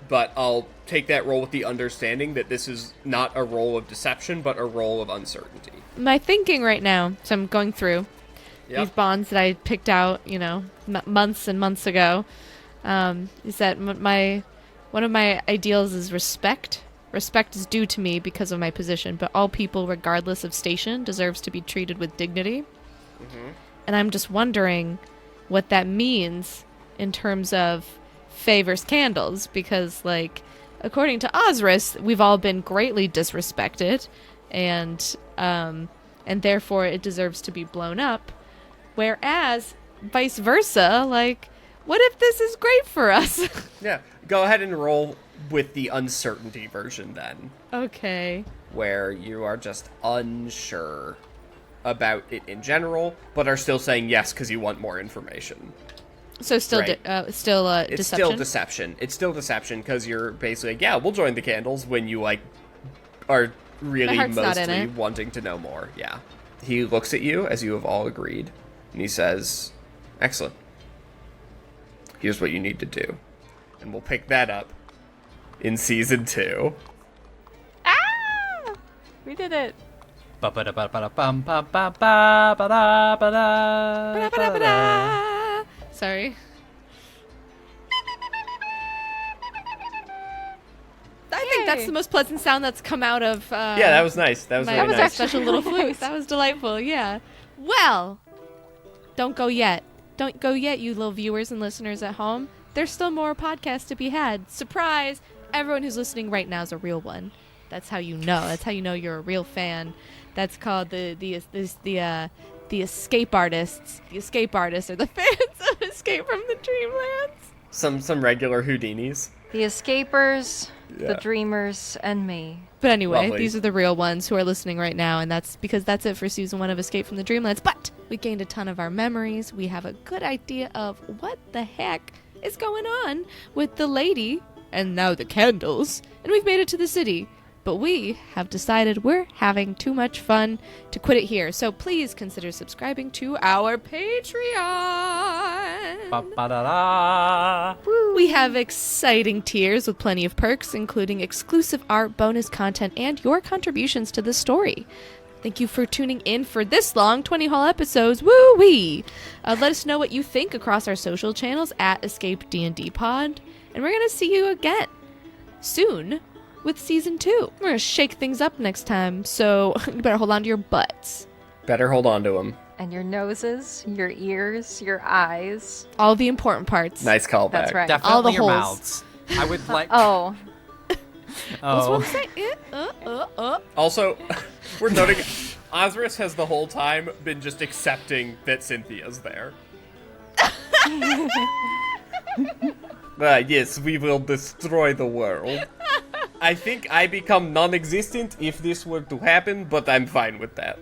But I'll take that roll with the understanding that this is not a roll of deception, but a roll of uncertainty. My thinking right now, so I'm going through these Yep. bonds that I picked out, months and months ago, is that one of my ideals is respect. Respect is due to me because of my position, but all people, regardless of station, deserves to be treated with dignity. And I'm just wondering what that means in terms of favors candles, because, according to Osiris, we've all been greatly disrespected, and therefore it deserves to be blown up. Whereas, vice versa, what if this is great for us? Yeah, go ahead and roll with the uncertainty version then, Okay. where you are just unsure about it in general, but are still saying yes because you want more information. So still, Right. It's It's deception. still deception. It's still deception because you're basically like, yeah, we'll join the candles when you are really heart's not in mostly it. wanting to know more. Yeah. He looks at you as you have all agreed, and he says, "Excellent. Here's what you need to do," and we'll pick that up in season 2. Ah! We did it. Ba-da-ba-da. Sorry. I think that's Yay. the most pleasant sound that's come out of Yeah, that was nice. That was my really was nice. actually special little really flute. nice. That was delightful, yeah. Well, don't go yet. Don't go yet, you little viewers and listeners at home. There's still more podcasts to be had. Surprise! Everyone who's listening right now is a real one. That's how you know. That's how you know you're a real fan. That's called the the escape artists. The escape artists are the fans of Escape from the Dreamlands. Some regular Houdinis. The escapers, the Yeah. dreamers, and me. But anyway, Lovely. these are the real ones who are listening right now, and that's because that's it for season 1 of Escape from the Dreamlands. But we gained a ton of our memories. We have a good idea of what the heck is going on with the lady and now the candles, and we've made it to the city. But we have decided we're having too much fun to quit it here. So please consider subscribing to our Patreon. Ba-ba-da-da. We have exciting tiers with plenty of perks, including exclusive art, bonus content, and your contributions to the story. Thank you for tuning in for this long, 20 whole episodes. Woo-wee! Let us know what you think across our social channels at Escape D&D Pod. And we're going to see you again soon with Season 2. We're going to shake things up next time, so you better hold on to your butts. Better hold on to them. And your noses, your ears, your eyes. All the important parts. Nice callback. That's right. Definitely All the your holes. mouths. I would like. Oh, What's one Oh. say? Also, we're noting Osiris has the whole time been just accepting that Cynthia's there. Yes, we will destroy the world. I think I become non-existent if this were to happen, but I'm fine with that.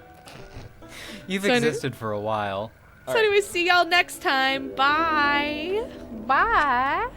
You've So- existed for a while. So anyway, see y'all next time. Bye. bye.